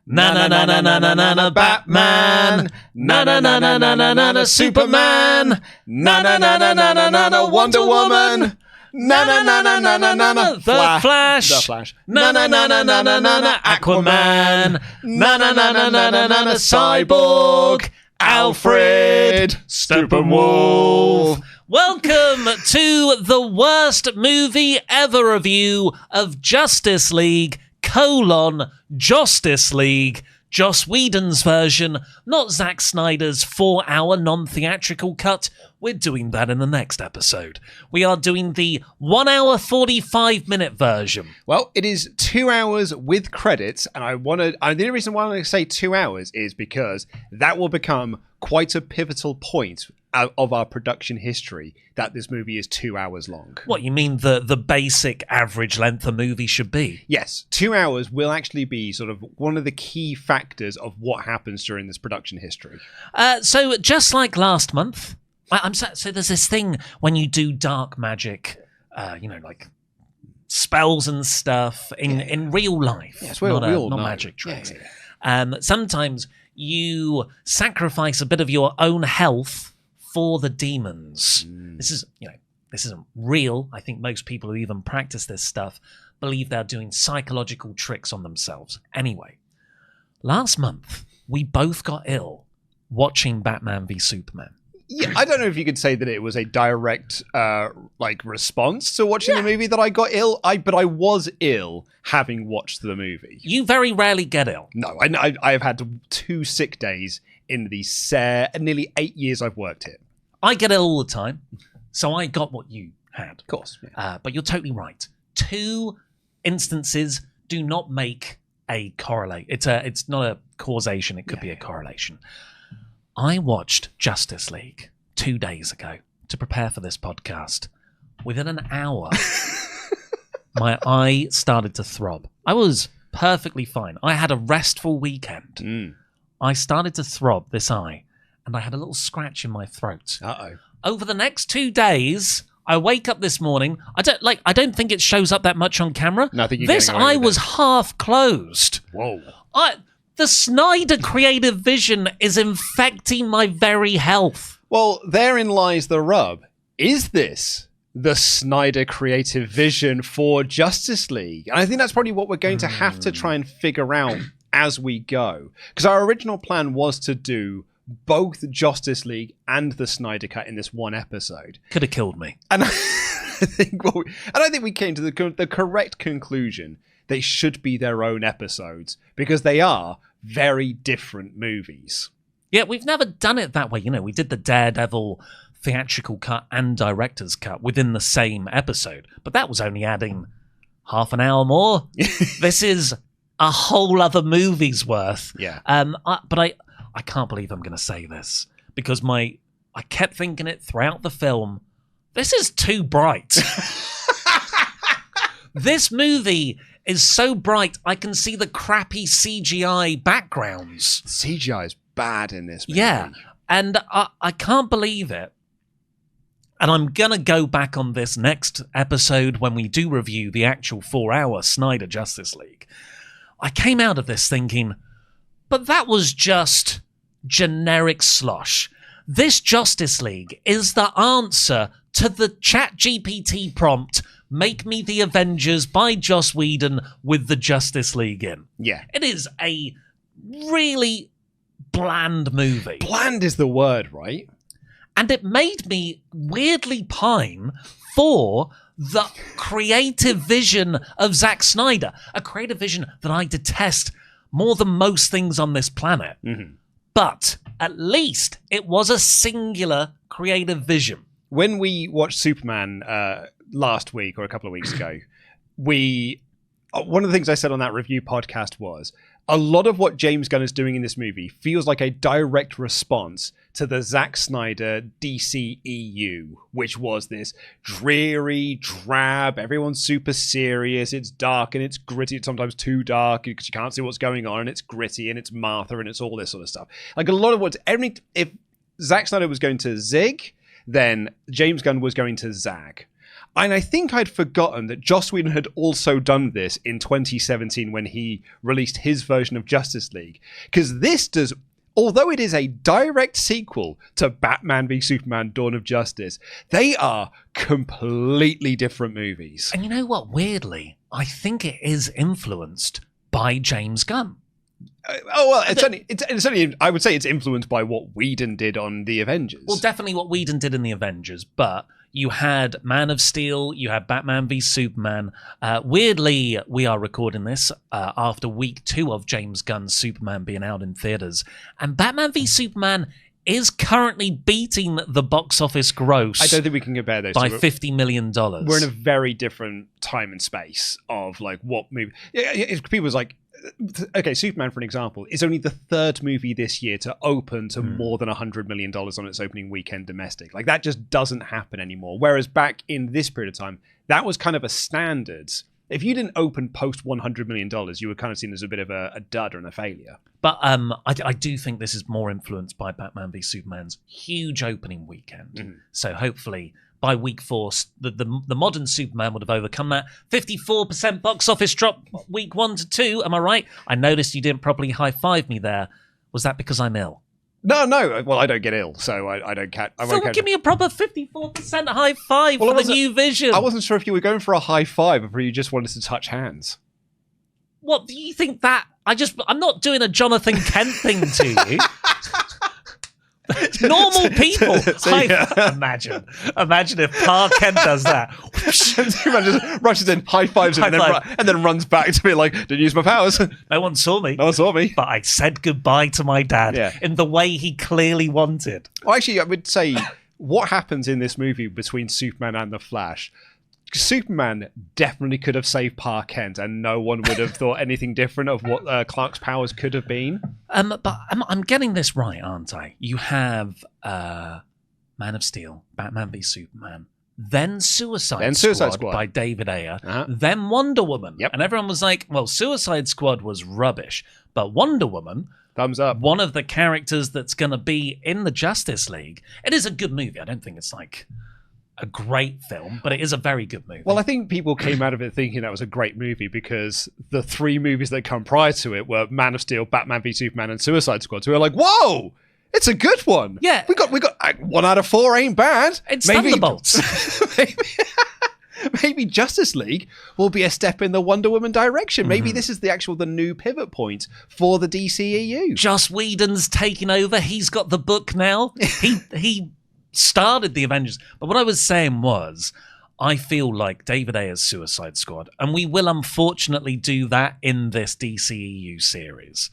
Na na na na na na na na Batman. Na na na na na na na na Superman. Na na na na na na na na Wonder Woman. Na na na na na na na na The Flash. Na na na na na na na na Aquaman. Na na na na na na na na Cyborg. Alfred. Steppenwolf. Welcome to the worst movie ever review of Justice League, Justice League, Joss Whedon's version, not Zack Snyder's 4-hour non-theatrical cut. We're doing that in the next episode. We are doing the 1 hour 45-minute version. Well, it is 2 hours with credits, and the only reason why I'm going to say 2 hours is because that will become quite a pivotal point of our production history, that this movie is 2 hours long. What, you mean the basic average length a movie should be? Yes, 2 hours will actually be sort of one of the key factors of what happens during this production history. So just like last month, so there's this thing when you do dark magic, like spells and stuff in real life. Yes, not magic tricks. Yeah. Sometimes you sacrifice a bit of your own health for the demons. This isn't real. I think most people who even practice this stuff believe they're doing psychological tricks on themselves. Anyway, last month we both got ill watching Batman v Superman. Yeah, I don't know if you could say that it was a direct response to watching the movie that I got ill. But I was ill having watched the movie. You very rarely get ill. No, I have had 2 sick days in the nearly 8 years I've worked here. I get ill all the time, so I got what you had. Of course. Yeah. But you're totally right. 2 instances do not make a correlate. It's not a causation. It could be a correlation. I watched Justice League 2 days ago to prepare for this podcast. Within an hour, my eye started to throb. I was perfectly fine. I had a restful weekend. I started to throb this eye, and I had a little scratch in my throat. Uh-oh. Over the next 2 days, I wake up this morning. I don't think it shows up that much on camera. No, I think this eye was half closed. Whoa. The Snyder creative vision is infecting my very health. Well, therein lies the rub. Is this the Snyder creative vision for Justice League? And I think that's probably what we're going to have to try and figure out as we go. Because our original plan was to do both Justice League and the Snyder Cut in this one episode. Could have killed me. And I think we came to the correct conclusion. They should be their own episodes because they are very different movies. Yeah, we've never done it that way. We did the Daredevil theatrical cut and director's cut within the same episode, but that was only adding half an hour more. This is a whole other movie's worth. Yeah. But I can't believe I'm going to say this because I kept thinking it throughout the film. This is too bright. This movie is so bright, I can see the crappy CGI backgrounds. CGI is bad in this movie. Yeah, and I can't believe it. And I'm going to go back on this next episode when we do review the actual 4-hour Snyder Justice League. I came out of this thinking, but that was just generic slosh. This Justice League is the answer to the ChatGPT prompt, "Make me the Avengers" by Joss Whedon with the Justice League in. Yeah. It is a really bland movie. Bland is the word, right? And it made me weirdly pine for the creative vision of Zack Snyder, a creative vision that I detest more than most things on this planet. Mm-hmm. But at least it was a singular creative vision. When we watched Superman last week or a couple of weeks ago, one of the things I said on that review podcast was a lot of what James Gunn is doing in this movie feels like a direct response to the Zack Snyder DCEU, which was this dreary, drab, everyone's super serious, it's dark and it's gritty, it's sometimes too dark because you can't see what's going on, and it's gritty and it's Martha and it's all this sort of stuff. Like a lot of if Zack Snyder was going to zig, then James Gunn was going to zag. And I think I'd forgotten that Joss Whedon had also done this in 2017 when he released his version of Justice League. Because this does, although it is a direct sequel to Batman v Superman Dawn of Justice, they are completely different movies. And you know what? Weirdly, I think it is influenced by James Gunn. It's certainly, I would say it's influenced by what Whedon did on The Avengers. Well, definitely what Whedon did in The Avengers, but you had Man of Steel, you had Batman v Superman. Weirdly, we are recording this after week 2 of James Gunn's Superman being out in theaters, and Batman v Superman is currently beating the box office gross. I don't think we can compare those by two. $50 million. We're in a very different time and space of like what movie. People's like, okay, Superman, for an example, is only the 3rd movie this year to open to more than $100 million on its opening weekend domestic. Like, that just doesn't happen anymore. Whereas back in this period of time, that was kind of a standard. If you didn't open post $100 million, you were kind of seen as a bit of a dud and a failure. But I do think this is more influenced by Batman v Superman's huge opening weekend. Mm-hmm. So hopefully by week 4, the modern Superman would have overcome that 54% box office drop week 1 to 2. Am I right? I noticed you didn't properly high-five me there. Was that because I'm ill? No. Well, I don't get ill, so I don't catch. Give me a proper 54% high five for the new Vision. I wasn't sure if you were going for a high five or if you just wanted to touch hands. What do you think that? I'm not doing a Jonathan Kent thing to you. Normal people. Imagine if Pa Kent does that. Superman just rushes in, high fives and then runs back to be like, didn't use my powers. No one saw me. But I said goodbye to my dad in the way he clearly wanted. Well, actually, I would say what happens in this movie between Superman and the Flash. Superman definitely could have saved Pa Kent, and no one would have thought anything different of what Clark's powers could have been. But I'm getting this right, aren't I? You have Man of Steel, Batman v Superman, then Suicide Squad by David Ayer, then Wonder Woman. Yep. And everyone was like, well, Suicide Squad was rubbish, but Wonder Woman, thumbs up. One of the characters that's going to be in the Justice League. It is a good movie. I don't think it's like a great film, but it is a very good movie. Well, I think people came out of it thinking that was a great movie because the 3 movies that come prior to it were Man of Steel, Batman v Superman, and Suicide Squad. So we were like, whoa, it's a good one. Yeah. We got 1 out of 4 ain't bad. It's Thunderbolts. Maybe Justice League will be a step in the Wonder Woman direction. Maybe this is the new pivot point for the DCEU. Joss Whedon's taking over. He's got the book now. He started the Avengers. But what I was saying was, I feel like David Ayer's Suicide Squad, and we will unfortunately do that in this DCEU series,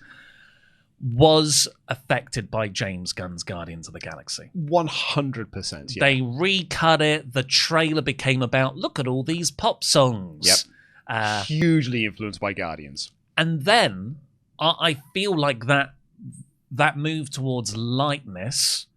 was affected by James Gunn's Guardians of the Galaxy. 100%. Yeah. They recut it. The trailer became about, look at all these pop songs. Yep. Hugely influenced by Guardians. And then I feel like that move towards lightness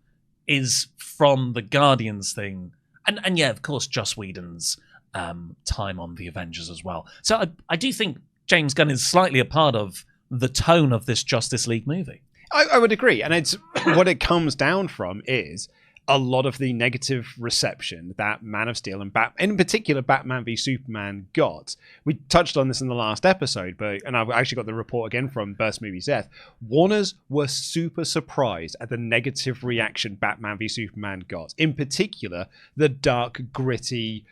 is from the Guardians thing. And yeah, of course, Joss Whedon's time on the Avengers as well. So I do think James Gunn is slightly a part of the tone of this Justice League movie. I would agree. And it's what it comes down from is a lot of the negative reception that Man of Steel and in particular Batman v Superman got. We touched on this in the last episode, and I've actually got the report again from Burst Movies Death. Warners were super surprised at the negative reaction Batman v Superman got. In particular, the dark, gritty,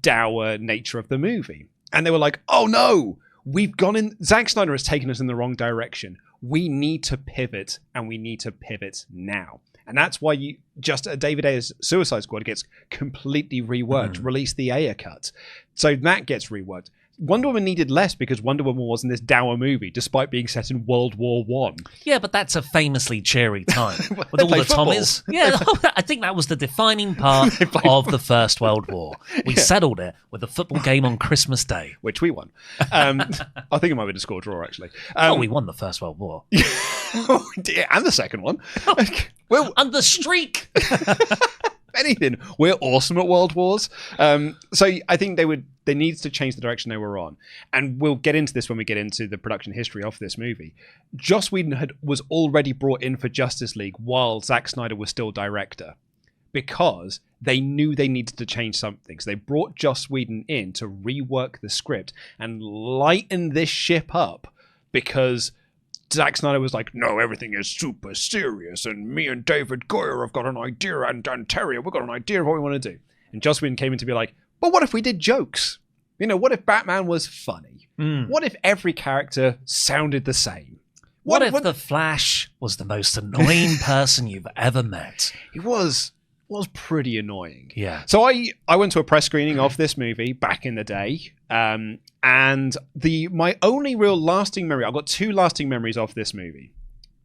dour nature of the movie. And they were like, oh no, we've gone in. Zack Snyder has taken us in the wrong direction. We need to pivot, and we need to pivot now. And that's why David Ayer's Suicide Squad gets completely reworked, release the Ayer cut. So that gets reworked. Wonder Woman needed less because Wonder Woman wasn't this dour movie, despite being set in World War I. Yeah, but that's a famously cheery time. With all the Tommies. Yeah, I think that was the defining part of the First World War. We settled it with a football game on Christmas Day. Which we won. I think it might have been a score draw, actually. We won the First World War. And the second one. And the streak. Anything. We're awesome at World Wars. So I think they needed to change the direction they were on. And we'll get into this when we get into the production history of this movie. Joss Whedon was already brought in for Justice League while Zack Snyder was still director. because they knew they needed to change something. So they brought Joss Whedon in to rework the script and lighten this ship up, because Zack Snyder was like, no, everything is super serious, and me and David Goyer have got an idea, and Dan Terrier, we've got an idea of what we want to do. And Joss Whedon came in to be like, but what if we did jokes? You know, what if Batman was funny? What if every character sounded the same? What if the Flash was the most annoying person you've ever met? He was pretty annoying. Yeah. So I went to a press screening of this movie back in the day, and my only real lasting memory, I've got 2 lasting memories of this movie.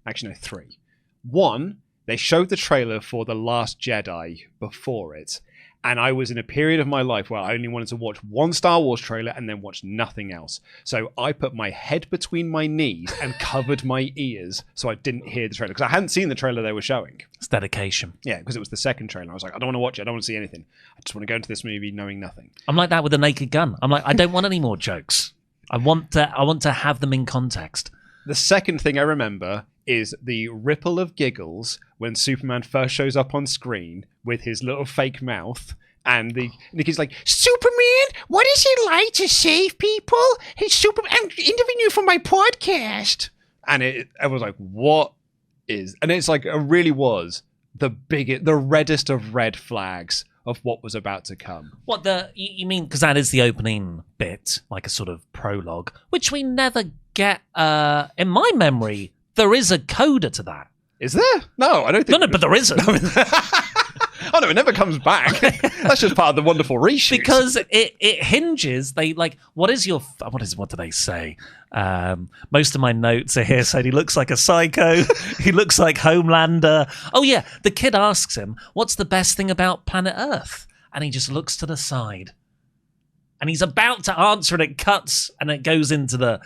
Actually, no, 3. One, they showed the trailer for The Last Jedi before it, and I was in a period of my life where I only wanted to watch one Star Wars trailer and then watch nothing else. So I put my head between my knees and covered my ears so I didn't hear the trailer, because I hadn't seen the trailer they were showing. It's dedication. Yeah, because it was the second trailer. I was like, I don't want to watch it. I don't want to see anything. I just want to go into this movie knowing nothing. I'm like that with a Naked Gun. I'm like, I don't want any more jokes. I want to have them in context. The second thing I remember is the ripple of giggles when Superman first shows up on screen with his little fake mouth, and the kid's like, Superman, what is it like to save people? Hey, Superman, I'm interviewing you for my podcast. And I was like, what is... And it's like, it really was the reddest of red flags of what was about to come. What you mean? Because that is the opening bit, like a sort of prologue, which we never get. In my memory, there is a coda to that. Is there? No, I don't think. No, but there isn't. Oh no, it never comes back. That's just part of the wonderful reshoot. Because it hinges. They like, what do they say? Most of my notes are here said he looks like a psycho. He looks like Homelander. Oh yeah, the kid asks him, what's the best thing about planet Earth? And he just looks to the side. And he's about to answer, and it cuts, and it goes into the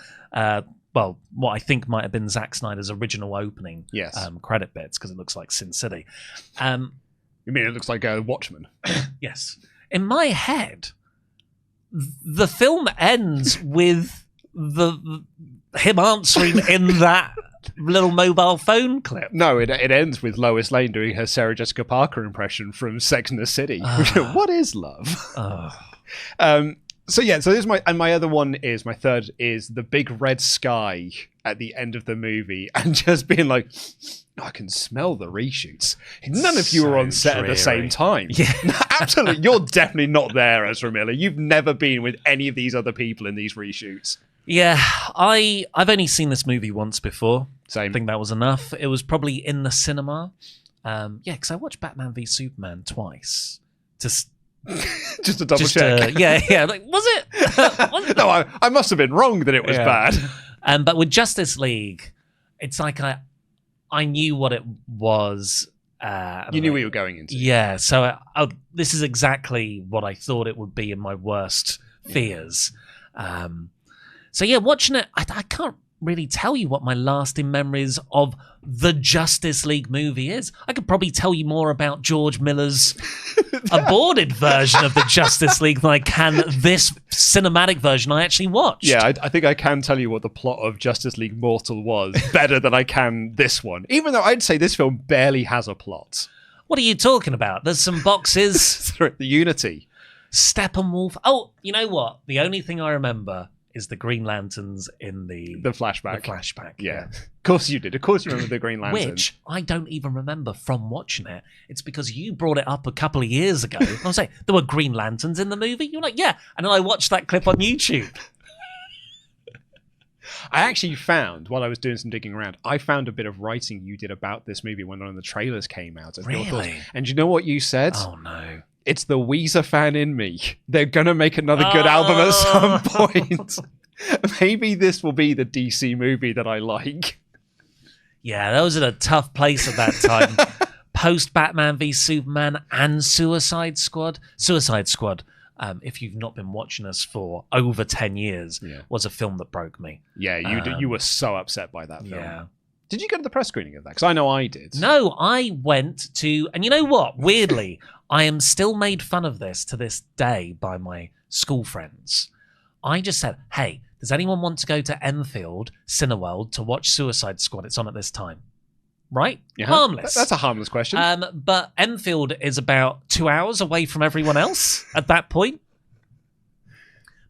what I think might have been Zack Snyder's original opening credit bits, because it looks like Sin City. You mean it looks like a Watchmen? Yes. In my head, the film ends with him answering in that little mobile phone clip. No, it ends with Lois Lane doing her Sarah Jessica Parker impression from Sex and the City. What is love? So there's my other one is, my third is the big red sky at the end of the movie, and just being like, I can smell the reshoots. None of you were on set at the same time. Yeah. Absolutely. You're definitely not there, Ezra Miller. You've never been with any of these other people in these reshoots. Yeah, I've only seen this movie once before. Same. I think that was enough. It was probably in the cinema. Because I watched Batman v Superman twice. Just to double check. Yeah. Like, was it? No, I must have been wrong that it was bad. But with Justice League, it's like I knew what it was. You knew what you were going into. Yeah, so this is exactly what I thought it would be in my worst fears. Watching it, I can't really tell you what my lasting memories of the Justice League movie is. I could probably tell you more about George Miller's aborted version of the Justice League than I can this cinematic version I actually watched. Yeah, I think I can tell you what the plot of Justice League Mortal was better than I can this one. Even though I'd say this film barely has a plot. What are you talking about? There's some boxes. The Unity. Steppenwolf. Oh, you know what? The only thing I remember is the Green Lanterns in the flashback. The flashback. Yeah. Of course you did. Of course you remember the Green Lantern. Which I don't even remember from watching it. It's because you brought it up a couple of years ago. And I was like, there were Green Lanterns in the movie? You're like, yeah. And then I watched that clip on YouTube. I actually found, while I was doing some digging around, I found a bit of writing you did about this movie when one of the trailers came out. Really? And you know what you said? Oh, no. It's the Weezer fan in me. They're going to make another good album at some point. Maybe this will be the DC movie that I like. Yeah, that was in a tough place at that time. Post Batman v Superman and Suicide Squad. Suicide Squad, if you've not been watching us for over 10 years, was a film that broke me. Yeah, you were so upset by that film. Yeah. Did you go to the press screening of that? Because I know I did. No, I went to... And you know what? Weirdly, I am still made fun of this to this day by my school friends. I just said, hey, does anyone want to go to Enfield Cineworld to watch Suicide Squad? It's on at this time. right? Yeah. Harmless. That's a harmless question. But Enfield is about 2 hours away from everyone else at that point.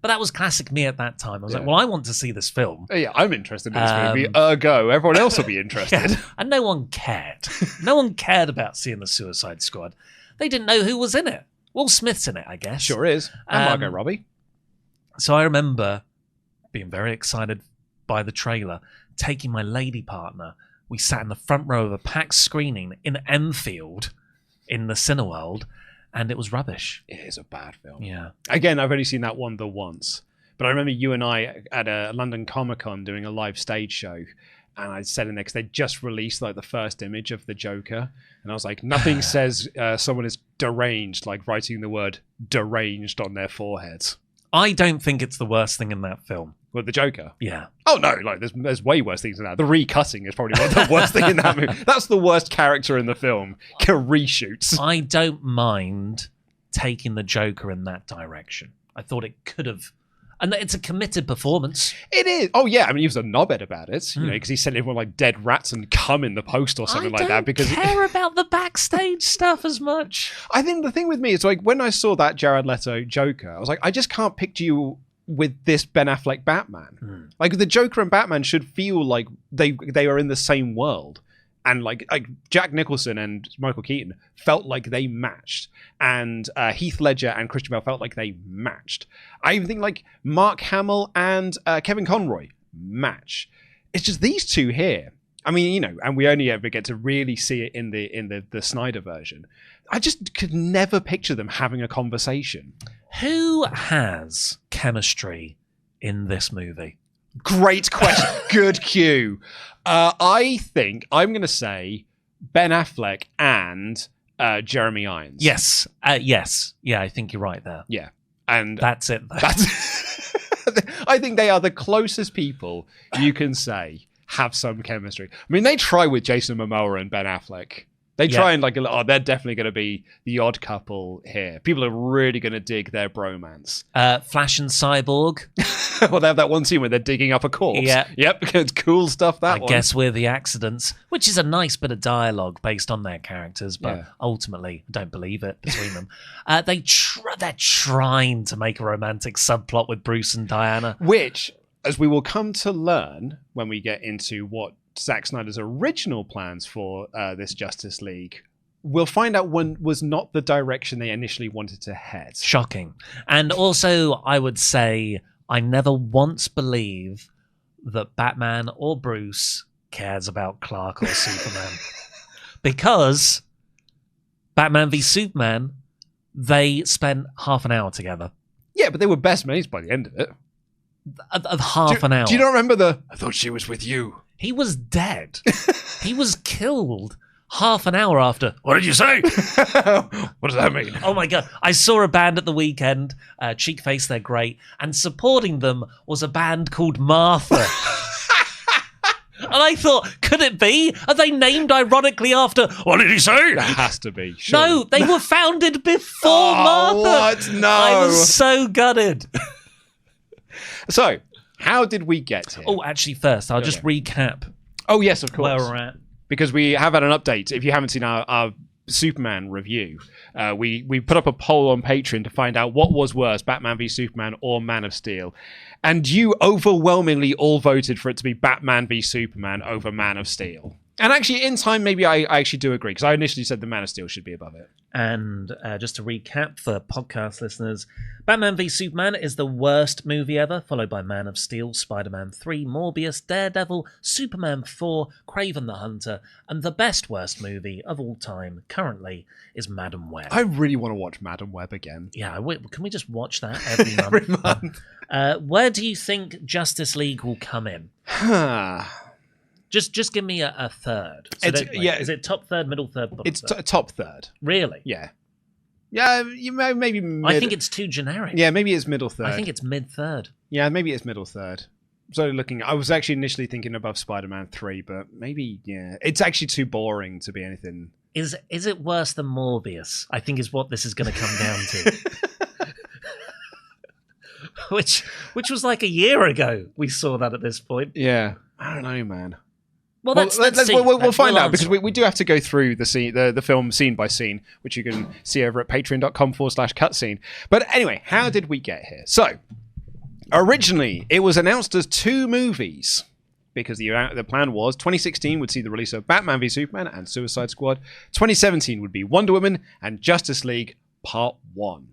But that was classic me at that time. I was like, well, I want to see this film. Yeah, I'm interested in this movie. Ergo, everyone else will be interested. Yeah. And no one cared. No one cared about seeing the Suicide Squad. They didn't know who was in it. Will Smith's in it, I guess. Sure is. And Margot Robbie. So I remember being very excited by the trailer, taking my lady partner. We sat in the front row of a packed screening in Enfield in the Cineworld, and it was rubbish. It is a bad film. Yeah. Again, I've only seen that one once. But I remember you and I at a London Comic-Con doing a live stage show, and I said in there, because they just released like the first image of the Joker, and I was like, nothing says someone is deranged like writing the word deranged on their foreheads. I don't think it's the worst thing in that film. With the Joker? Yeah. Oh no, like there's way worse things than that. The recutting is probably the worst thing in that movie. That's the worst character in the film. Reshoots. I don't mind taking the Joker in that direction. I thought it could have, and it's a committed performance. It is. Oh yeah, I mean he was a knobhead about it, you know, because he sent everyone like dead rats and cum in the post or something like that. Because I don't care about the backstage stuff as much. I think the thing with me is like when I saw that Jared Leto Joker, I was like, I just can't picture you with this Ben Affleck Batman. Like the Joker and Batman should feel like they are in the same world, and like Jack Nicholson and Michael Keaton felt like they matched, and Heath Ledger and Christian Bale felt like they matched. I even think like Mark Hamill and Kevin Conroy match. It's just these two here. I mean, you know, and we only ever get to really see it in the Snyder version. I just could never picture them having a conversation. Who has chemistry in this movie? Great question. Good cue. I think I'm going to say Ben Affleck and Jeremy Irons. Yes. Yes. Yeah, I think you're right there. Yeah. And that's it. I think they are the closest people you can say have some chemistry. I mean, they try with Jason Momoa and Ben Affleck. They try and like, oh, they're definitely going to be the odd couple here. People are really going to dig their bromance. Flash and Cyborg. Well, they have that one scene where they're digging up a corpse. Yeah. Yep, it's cool stuff, I guess we're the accidents, which is a nice bit of dialogue based on their characters, but ultimately, I don't believe it between them. They're trying to make a romantic subplot with Bruce and Diana. Which, as we will come to learn when we get into what Zack Snyder's original plans for this Justice League, we'll find out when was not the direction they initially wanted to head. Shocking. And also, I would say, I never once believe that Batman or Bruce cares about Clark or Superman. Because Batman v Superman, they spent half an hour together. Yeah, but they were best mates by the end of it. Of half an hour. Do you not remember I thought she was with you? He was dead. He was killed half an hour after. What did you say? What does that mean? Oh my God. I saw a band at the weekend, Cheek Face, they're great, and supporting them was a band called Martha. And I thought, could it be? Are they named ironically after, what did he say? That has to be. Surely. No, they were founded before Martha. What? No. I was so gutted. So, how did we get here? Oh, actually, first, I'll just recap. Oh, yes, of course. Where we're at. Because we have had an update. If you haven't seen our Superman review, we put up a poll on Patreon to find out what was worse, Batman v Superman or Man of Steel. And you overwhelmingly all voted for it to be Batman v Superman over Man of Steel. And actually, in time, maybe I actually do agree, because I initially said the Man of Steel should be above it. And just to recap for podcast listeners, Batman v Superman is the worst movie ever, followed by Man of Steel, Spider-Man 3, Morbius, Daredevil, Superman 4, Kraven the Hunter, and the best worst movie of all time currently is Madam Web. I really want to watch Madam Web again. Yeah, can we just watch that every month? Every month. Where do you think Justice League will come in? Just give me a third. So is it top third, middle third, bottom it's third? Top third. Really? Yeah. Yeah, you maybe mid. I think it's too generic. Yeah, maybe it's middle third. I think it's mid third. Yeah, maybe it's middle third. So I was actually initially thinking above Spider-Man 3, but maybe, yeah. It's actually too boring to be anything. Is it worse than Morbius? I think is what this is going to come down to. which was like a year ago we saw that at this point. Yeah. I don't know, man. Well, let's see. We'll find out, answer because we do have to go through the film scene by scene, which you can see over at patreon.com/cutscene. But anyway, how did we get here? So, originally, it was announced as 2 movies, because the plan was 2016 would see the release of Batman v Superman and Suicide Squad. 2017 would be Wonder Woman and Justice League Part 1.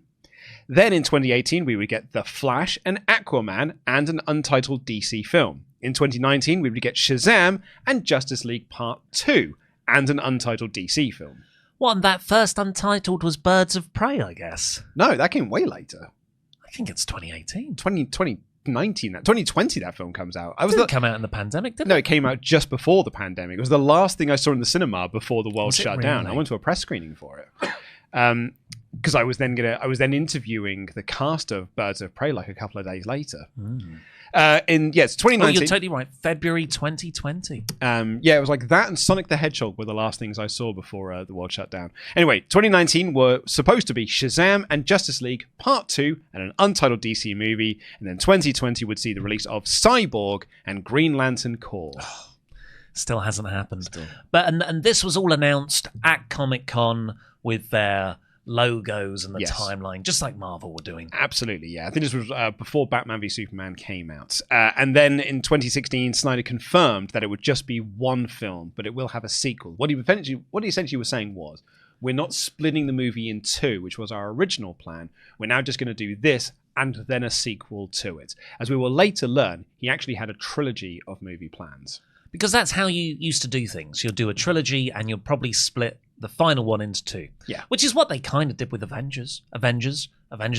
Then in 2018, we would get The Flash and Aquaman and an untitled DC film. In 2019, we would get Shazam and Justice League Part 2 and an untitled DC film. What, and that first untitled was Birds of Prey, I guess? No, that came way later. I think it's 2018. 2020 that film comes out. It didn't come out in the pandemic, did it? No, it came out just before the pandemic. It was the last thing I saw in the cinema before the world shut down. I went to a press screening for it. Because I was then interviewing the cast of Birds of Prey like a couple of days later. It's 2019. Oh, you're totally right. February 2020. It was like that and Sonic the Hedgehog were the last things I saw before the world shut down. Anyway, 2019 were supposed to be Shazam and Justice League Part 2 and an untitled DC movie. And then 2020 would see the release of Cyborg and Green Lantern Corps. Still hasn't happened. But and this was all announced at Comic-Con with their logos and the timeline, just like Marvel were doing. Absolutely, yeah. I think this was before Batman v Superman came out. And then in 2016, Snyder confirmed that it would just be one film, but it will have a sequel. What he essentially was saying was, we're not splitting the movie in 2, which was our original plan. We're now just going to do this and then a sequel to it. As we will later learn, he actually had a trilogy of movie plans. Because that's how you used to do things. You'll do a trilogy and you'll probably split the final one into 2. Yeah. Which is what they kind of did with Avengers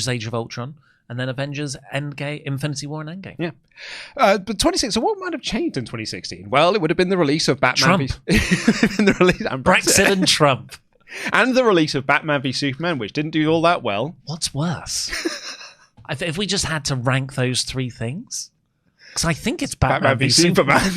Age of Ultron, and then Avengers Endgame, Infinity War and Endgame. Yeah. But 2016, so what might have changed in 2016? Well, it would have been the release of Batman Brexit and Trump. And the release of Batman v Superman, which didn't do all that well. What's worse? If we just had to rank those 3 things, because I think it's Batman v Superman.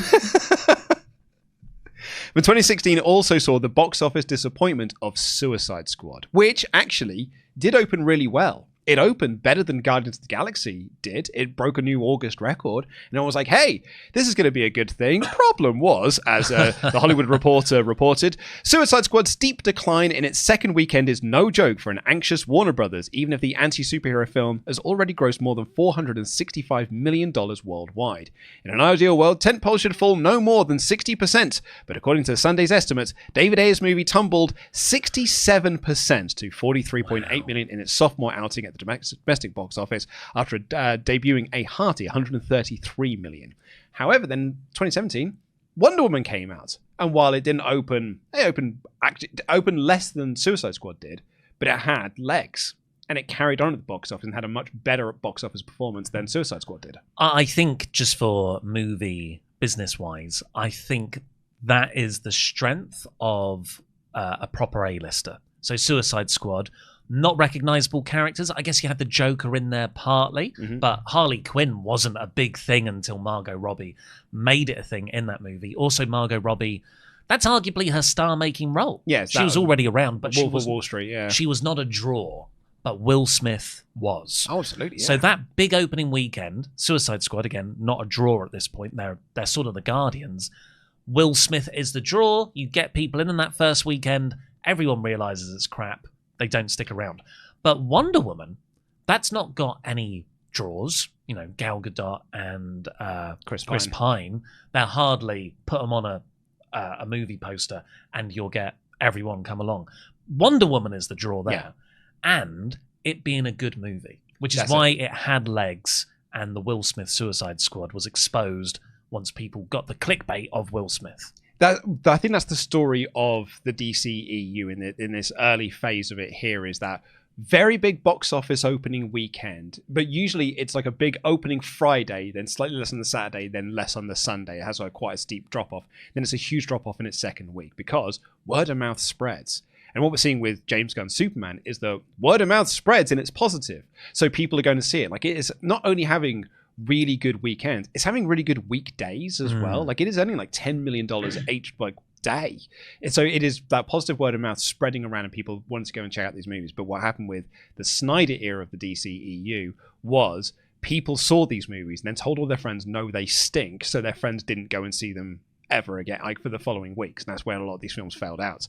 But 2016 also saw the box office disappointment of Suicide Squad, which actually did open really well. It opened better than Guardians of the Galaxy did. It broke a new August record. And I was like, hey, this is going to be a good thing. Problem was, as the Hollywood Reporter reported, Suicide Squad's steep decline in its second weekend is no joke for an anxious Warner Brothers, even if the anti-superhero film has already grossed more than $465 million worldwide. In an ideal world, tentpole should fall no more than 60%. But according to Sunday's estimates, David Ayer's movie tumbled 67% to $43.8 million in its sophomore outing at the domestic box office after debuting a hearty $133 million. However, then 2017, Wonder Woman came out, and while it didn't open, it opened less than Suicide Squad did, but it had legs, and it carried on at the box office and had a much better box office performance than Suicide Squad did. I think just for movie business-wise, I think that is the strength of a proper A-lister. So Suicide Squad, not recognizable characters. I guess you had the Joker in there partly, but Harley Quinn wasn't a big thing until Margot Robbie made it a thing in that movie. Also, Margot Robbie, that's arguably her star-making role. Yes, she was already around, but Wolf of Wall Street. Yeah, she was not a draw, but Will Smith was. Oh, absolutely. Yeah. So that big opening weekend, Suicide Squad again, not a draw at this point. They're sort of the Guardians. Will Smith is the draw. You get people in that first weekend. Everyone realizes it's crap. They don't stick around. But Wonder Woman, that's not got any draws. You know, Gal Gadot and Chris Pine. They'll hardly put them on a movie poster and you'll get everyone come along. Wonder Woman is the draw there. Yeah. And it being a good movie, which is why it had legs, and the Will Smith Suicide Squad was exposed once people got the clickbait of Will Smith. I think that's the story of the DCEU in this early phase of it here, is that very big box office opening weekend, but usually it's like a big opening Friday, then slightly less on the Saturday, then less on the Sunday. It has like quite a steep drop-off. Then it's a huge drop-off in its second week because word of mouth spreads. And what we're seeing with James Gunn's Superman is the word of mouth spreads and it's positive. So people are going to see it. Like, it is not only having really good weekends, it's having really good weekdays as well. Like, it is earning like $10 million each like day. And so it is that positive word of mouth spreading around and people wanting to go and check out these movies. But what happened with the Snyder era of the DCEU was people saw these movies and then told all their friends, no, they stink. So their friends didn't go and see them ever again, like for the following weeks. And that's where a lot of these films failed out.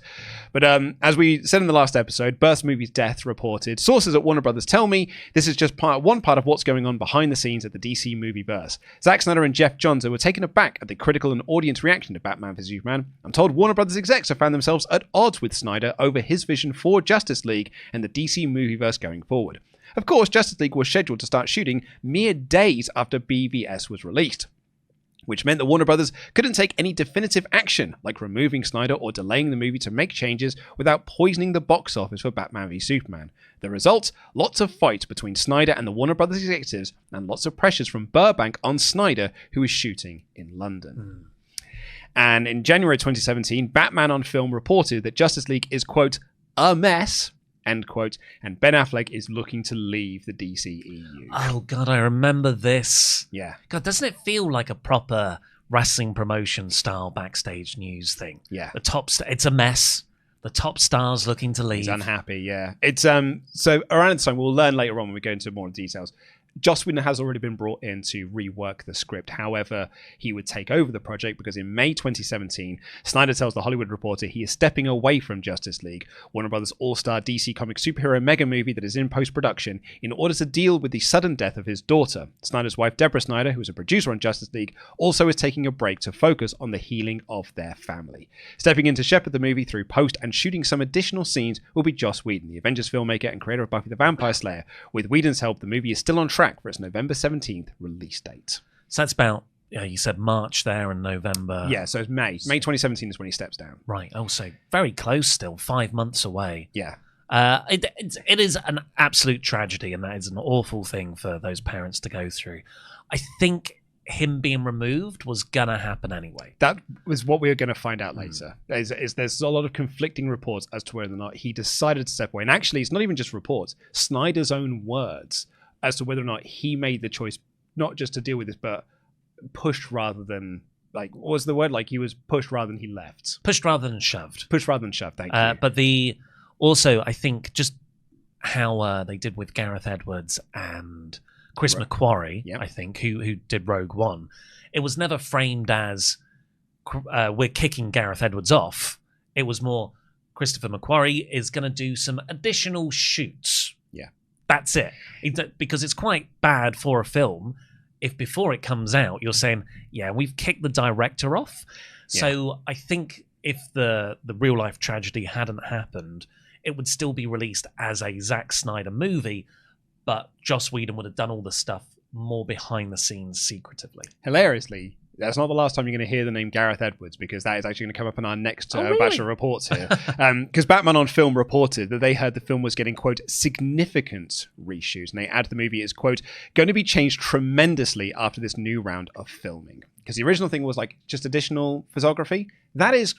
But as we said in the last episode, Burst Movie's death reported. Sources at Warner Brothers tell me this is just one part of what's going on behind the scenes at the DC Movieverse. Zack Snyder and Jeff Johns were taken aback at the critical and audience reaction to Batman v Superman. I'm told Warner Brothers execs have found themselves at odds with Snyder over his vision for Justice League and the DC Movieverse going forward. Of course, Justice League was scheduled to start shooting mere days after BVS was released, which meant that Warner Brothers couldn't take any definitive action, like removing Snyder or delaying the movie to make changes without poisoning the box office for Batman v Superman. The result? Lots of fights between Snyder and the Warner Brothers executives, and lots of pressures from Burbank on Snyder, who is shooting in London. And in January 2017, Batman on Film reported that Justice League is, quote, a mess, end quote, and Ben Affleck is looking to leave the DCEU. Oh, God, I remember this. Yeah. God, doesn't it feel like a proper wrestling promotion style backstage news thing? Yeah. It's a mess. The top star's looking to leave. He's unhappy, yeah. It's so around this time, we'll learn later on when we go into more details. Joss Whedon has already been brought in to rework the script. However, he would take over the project because in May 2017, Snyder tells The Hollywood Reporter he is stepping away from Justice League, Warner Brothers' all-star DC comic superhero mega movie that is in post-production, in order to deal with the sudden death of his daughter. Snyder's wife, Deborah Snyder, who is a producer on Justice League, also is taking a break to focus on the healing of their family. Stepping in to shepherd the movie through post and shooting some additional scenes will be Joss Whedon, the Avengers filmmaker and creator of Buffy the Vampire Slayer. With Whedon's help, the movie is still on track for its November 17th release date. So that's about, you said March there and November. Yeah, so it's May. May 2017 is when he steps down. Right. Oh, so very close still, 5 months away. Yeah. It is an absolute tragedy, and that is an awful thing for those parents to go through. I think him being removed was going to happen anyway. That was what we are going to find out later. There's a lot of conflicting reports as to whether or not he decided to step away. And actually, it's not even just reports. Snyder's own words as to whether or not he made the choice not just to deal with this, but pushed rather than, like, what was the word? Like, he was pushed rather than he left. Pushed rather than shoved. Pushed rather than shoved, thank you. But also, I think just how they did with Gareth Edwards and Chris McQuarrie, Yep. I think, who did Rogue One, it was never framed as we're kicking Gareth Edwards off. It was more Christopher McQuarrie is going to do some additional shoots. Yeah. That's it. Because it's quite bad for a film if before it comes out you're saying, yeah, we've kicked the director off. Yeah. So I think if the real life tragedy hadn't happened, it would still be released as a Zack Snyder movie, but Joss Whedon would have done all the stuff more behind the scenes secretively. Hilariously, that's not the last time you're going to hear the name Gareth Edwards, because that is actually going to come up in our next batch of reports here. Because Batman on Film reported that they heard the film was getting, quote, significant reshoots, and they add the movie is, quote, going to be changed tremendously after this new round of filming. Because the original thing was like just additional photography. That's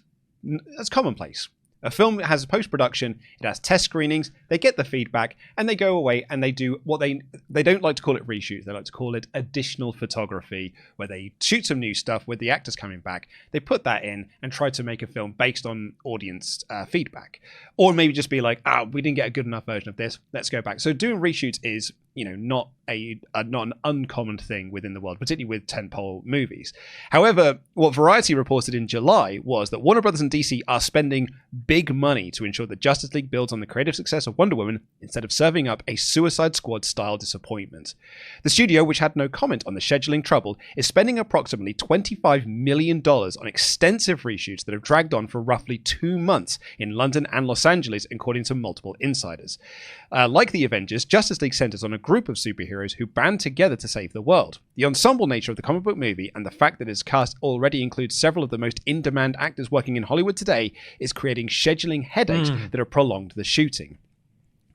commonplace. A film has a post-production, it has test screenings, they get the feedback, and they go away and they do what they don't like to call it reshoots, they like to call it additional photography, where they shoot some new stuff with the actors coming back, they put that in and try to make a film based on audience feedback. Or maybe just be like, we didn't get a good enough version of this, let's go back. So doing reshoots is, not an uncommon thing within the world, particularly with tentpole movies. However, what Variety reported in July was that Warner Brothers and DC are spending big money to ensure that Justice League builds on the creative success of Wonder Woman instead of serving up a Suicide Squad-style disappointment. The studio, which had no comment on the scheduling trouble, is spending approximately $25 million on extensive reshoots that have dragged on for roughly 2 months in London and Los Angeles, according to multiple insiders. Like the Avengers, Justice League centers on a group of superheroes who band together to save the world. The ensemble nature of the comic book movie and the fact that its cast already includes several of the most in-demand actors working in Hollywood today is creating scheduling headaches that have prolonged the shooting.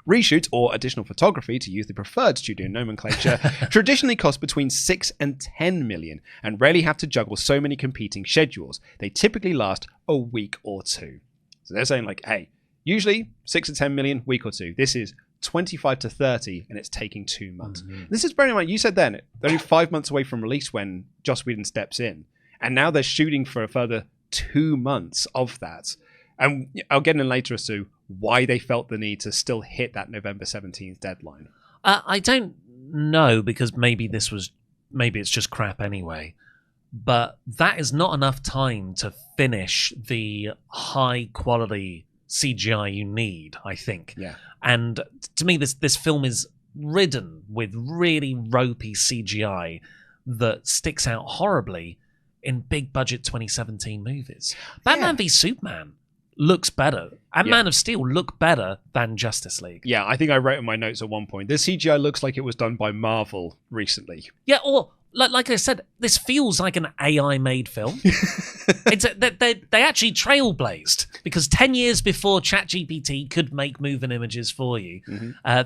Reshoots, or additional photography, to use the preferred studio nomenclature, traditionally cost between 6 and 10 million and rarely have to juggle so many competing schedules. They typically last a week or two. So they're saying, like, hey, usually 6 to 10 million, week or two. This is 25 to 30, and it's taking 2 months. This is bearing in mind, you said then, they're only 5 months away from release when Joss Whedon steps in. And now they're shooting for a further 2 months of that. And I'll get in later as to why they felt the need to still hit that November 17th deadline. I don't know, because maybe it's just crap anyway. but that is not enough time to finish the high quality CGI you need, I think. Yeah. And to me, this film is ridden with really ropey CGI that sticks out horribly in big budget 2017 movies. Batman v Superman looks better, and Man of Steel look better than Justice League. Yeah, I think I wrote in my notes at one point, this CGI looks like it was done by Marvel recently. Yeah, or like I said, this feels like an AI-made film. They actually trailblazed, because 10 years before ChatGPT could make moving images for you,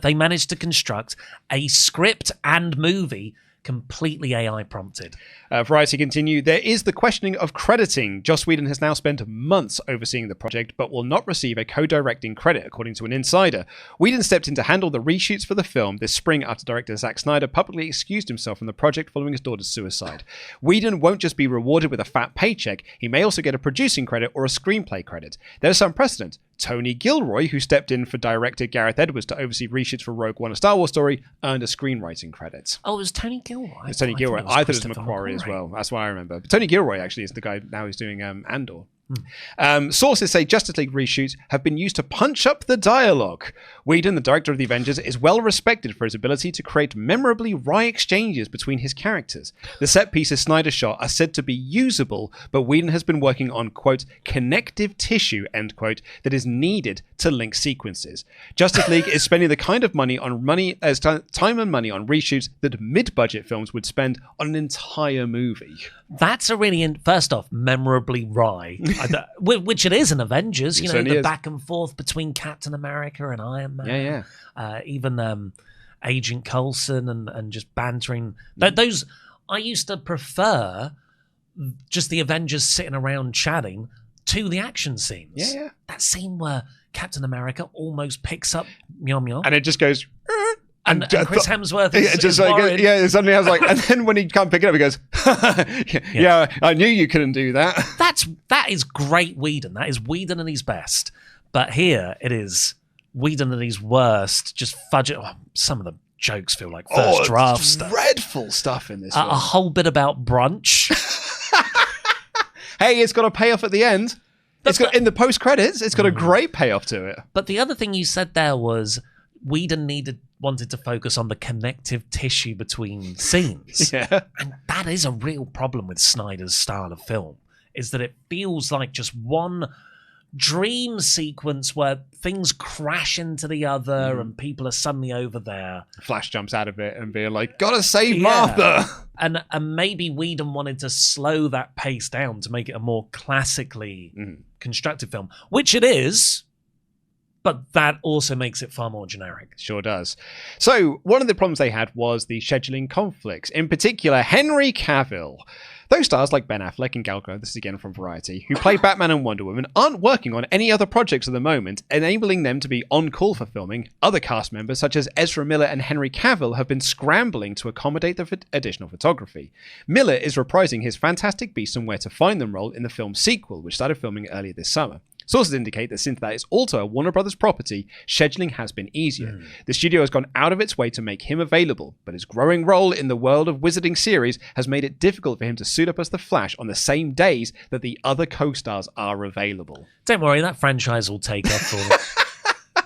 they managed to construct a script and movie completely AI prompted. Variety continue. There is the questioning of crediting. Joss Whedon has now spent months overseeing the project, but will not receive a co-directing credit, according to an insider. Whedon stepped in to handle the reshoots for the film this spring after director Zack Snyder publicly excused himself from the project following his daughter's suicide. Whedon won't just be rewarded with a fat paycheck, he may also get a producing credit or a screenplay credit. There's some precedent. Tony Gilroy, who stepped in for director Gareth Edwards to oversee reshoots for Rogue One, a Star Wars story, earned a screenwriting credit. Oh, it was Tony Gilroy? It's Tony Gilroy. I thought it was McQuarrie as well. That's what I remember. But Tony Gilroy actually is the guy now who's doing Andor. Sources say Justice League reshoots have been used to punch up the dialogue. Whedon, the director of the Avengers, is well respected for his ability to create memorably wry exchanges between his characters. The set pieces Snyder shot are said to be usable, but Whedon has been working on, quote, connective tissue, end quote, that is needed to link sequences. Justice League is spending the kind of time and money on reshoots that mid-budget films would spend on an entire movie. That's a really, first off, memorably wry, which it is in Avengers. You know, the back and forth between Captain America and Iron Man. Even Agent Coulson and just bantering. Those, I used to prefer just the Avengers sitting around chatting to the action scenes. That scene where Captain America almost picks up Mjolnir. And it just goes... And Chris Hemsworth is just like, suddenly I was like, and then when he can't pick it up, he goes, yeah, I knew you couldn't do that. That is great Whedon. That is Whedon at his best. But here it is Whedon at his worst. Just fudge it. Oh, some of the jokes feel like first draft stuff. Dreadful stuff in this. A whole bit about brunch. Hey, it's got a payoff at the end. In the post credits, it's got a great payoff to it. But the other thing you said there was Whedon wanted to focus on the connective tissue between scenes. And that is a real problem with Snyder's style of film, is that it feels like just one dream sequence where things crash into the other and people are suddenly over there. Flash jumps out of it and being like, gotta save Martha. And maybe Whedon wanted to slow that pace down to make it a more classically constructed film, which it is. But that also makes it far more generic. Sure does. So one of the problems they had was the scheduling conflicts. In particular, Henry Cavill. Those stars like Ben Affleck and Gal Gadot, this is again from Variety, who play Batman and Wonder Woman, aren't working on any other projects at the moment, enabling them to be on call for filming. Other cast members, such as Ezra Miller and Henry Cavill, have been scrambling to accommodate the additional photography. Miller is reprising his Fantastic Beasts and Where to Find Them role in the film's sequel, which started filming earlier this summer. Sources indicate that since that is also a Warner Brothers property, scheduling has been easier. The studio has gone out of its way to make him available, but his growing role in the world of wizarding series has made it difficult for him to suit up as the Flash on the same days that the other co-stars are available. Don't worry, that franchise will take off for them.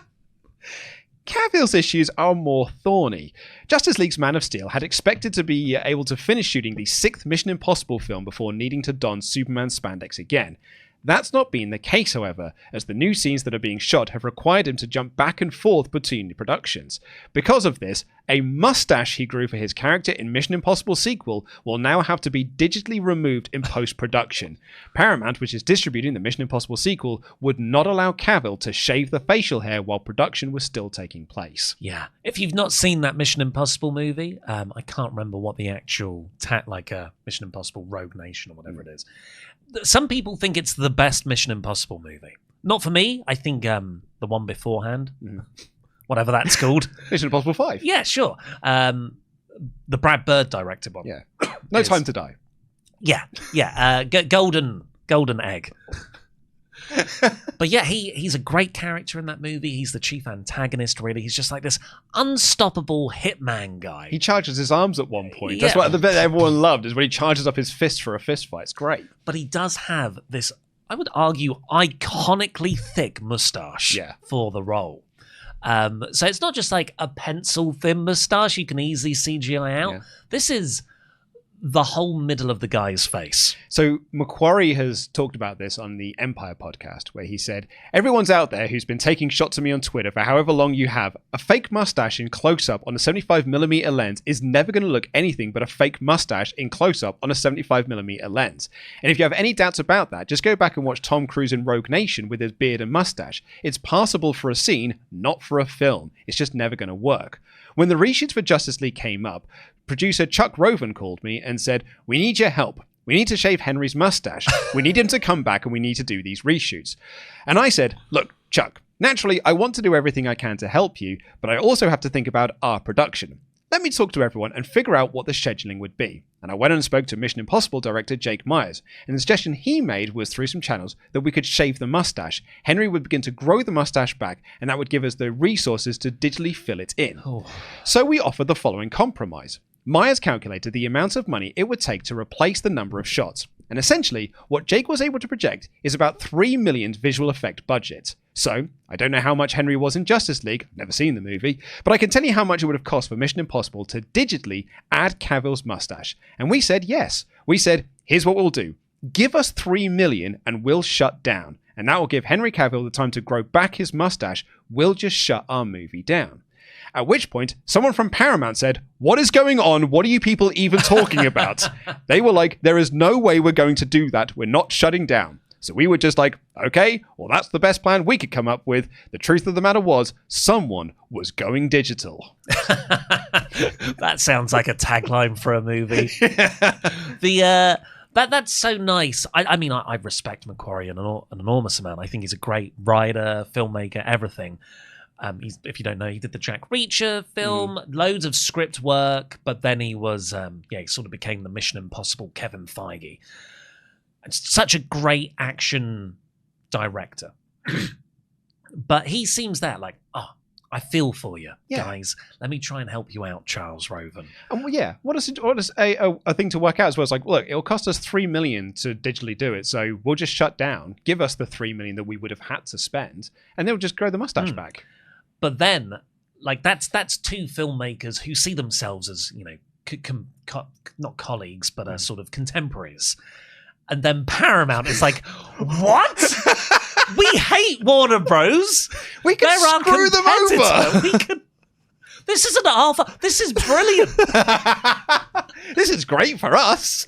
Cavill's issues are more thorny. Justice League's Man of Steel had expected to be able to finish shooting the 6th Mission Impossible film before needing to don Superman spandex again. That's not been the case, however, as the new scenes that are being shot have required him to jump back and forth between productions. Because of this, a mustache he grew for his character in Mission Impossible sequel will now have to be digitally removed in post-production. Paramount, which is distributing the Mission Impossible sequel, would not allow Cavill to shave the facial hair while production was still taking place. Yeah. If you've not seen that Mission Impossible movie, I can't remember what the actual Mission Impossible Rogue Nation or whatever it is. Some people think it's the best Mission Impossible movie. Not for me. I think the one beforehand, whatever that's called. Mission Impossible 5. Yeah, sure. The Brad Bird directed one. Yeah. No Time to Die. Yeah. Golden egg. But yeah, he's a great character in that movie. He's the chief antagonist, really. He's just like this unstoppable hitman guy. He charges his arms at one point. Yeah. That's what the bit everyone loved, is when he charges up his fist for a fist fight. It's great. But he does have this, I would argue, iconically thick mustache for the role. So it's not just like a pencil-thin mustache you can easily CGI out. Yeah. This is the whole middle of the guy's face. So Macquarie has talked about this on the Empire podcast, where he said, everyone's out there who's been taking shots at me on Twitter for however long you have. A fake mustache in close-up on a 75mm lens is never going to look anything but a fake mustache in close-up on a 75mm lens. And if you have any doubts about that, just go back and watch Tom Cruise in Rogue Nation with his beard and mustache. It's passable for a scene, not for a film. It's just never going to work. When the reshoots for Justice League came up, producer Chuck Roven called me and said, we need your help. We need to shave Henry's mustache. We need him to come back and we need to do these reshoots. And I said, look, Chuck, naturally, I want to do everything I can to help you, but I also have to think about our production. Let me talk to everyone and figure out what the scheduling would be. And I went and spoke to Mission Impossible director Jake Myers, and the suggestion he made was through some channels that we could shave the mustache. Henry would begin to grow the mustache back, and that would give us the resources to digitally fill it in. So we offered the following compromise. Myers calculated the amount of money it would take to replace the number of shots. And essentially, what Jake was able to project is about $3 million visual effect budget. So, I don't know how much Henry was in Justice League, I've never seen the movie, but I can tell you how much it would have cost for Mission Impossible to digitally add Cavill's mustache. And we said yes. We said, here's what we'll do. Give us $3 million and we'll shut down. And that will give Henry Cavill the time to grow back his mustache. We'll just shut our movie down. At which point, someone from Paramount said, what is going on? What are you people even talking about? They were like, there is no way we're going to do that. We're not shutting down. So we were just like, okay, well, that's the best plan we could come up with. The truth of the matter was, someone was going digital. That sounds like a tagline for a movie. That's so nice. I mean, I respect Macquarie an enormous amount. I think he's a great writer, filmmaker, everything. If you don't know, he did the Jack Reacher film, loads of script work, but then he was, he sort of became the Mission Impossible Kevin Feige. It's such a great action director. But he seems that like, I feel for you, guys. Let me try and help you out, Charles Roven. And what is a thing to work out as well? It's like, look, it'll cost us $3 million to digitally do it, so we'll just shut down, give us the $3 million that we would have had to spend, and they'll just grow the mustache back. But then, like, that's two filmmakers who see themselves as, you know, not colleagues, but sort of contemporaries. And then Paramount is like, what? We hate Warner Bros. We can screw them over. This isn't alpha. This is brilliant. This is great for us.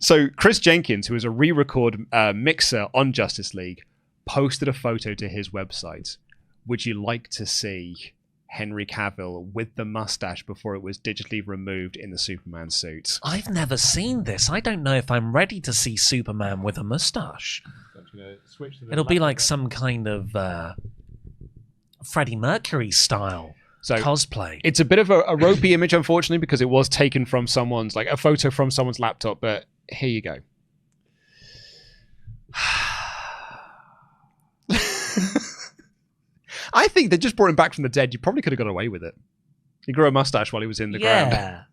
So Chris Jenkins, who is a re-record mixer on Justice League, posted a photo to his website. Would you like to see Henry Cavill with the mustache before it was digitally removed in the Superman suit? I've never seen this. I don't know if I'm ready to see Superman with a mustache. It'll be like some kind of Freddie Mercury style cosplay. It's a bit of a ropey image, unfortunately, because it was taken from someone's, like a photo from someone's laptop, but here you go. I think they just brought him back from the dead. You probably could have got away with it. He grew a mustache while he was in the ground.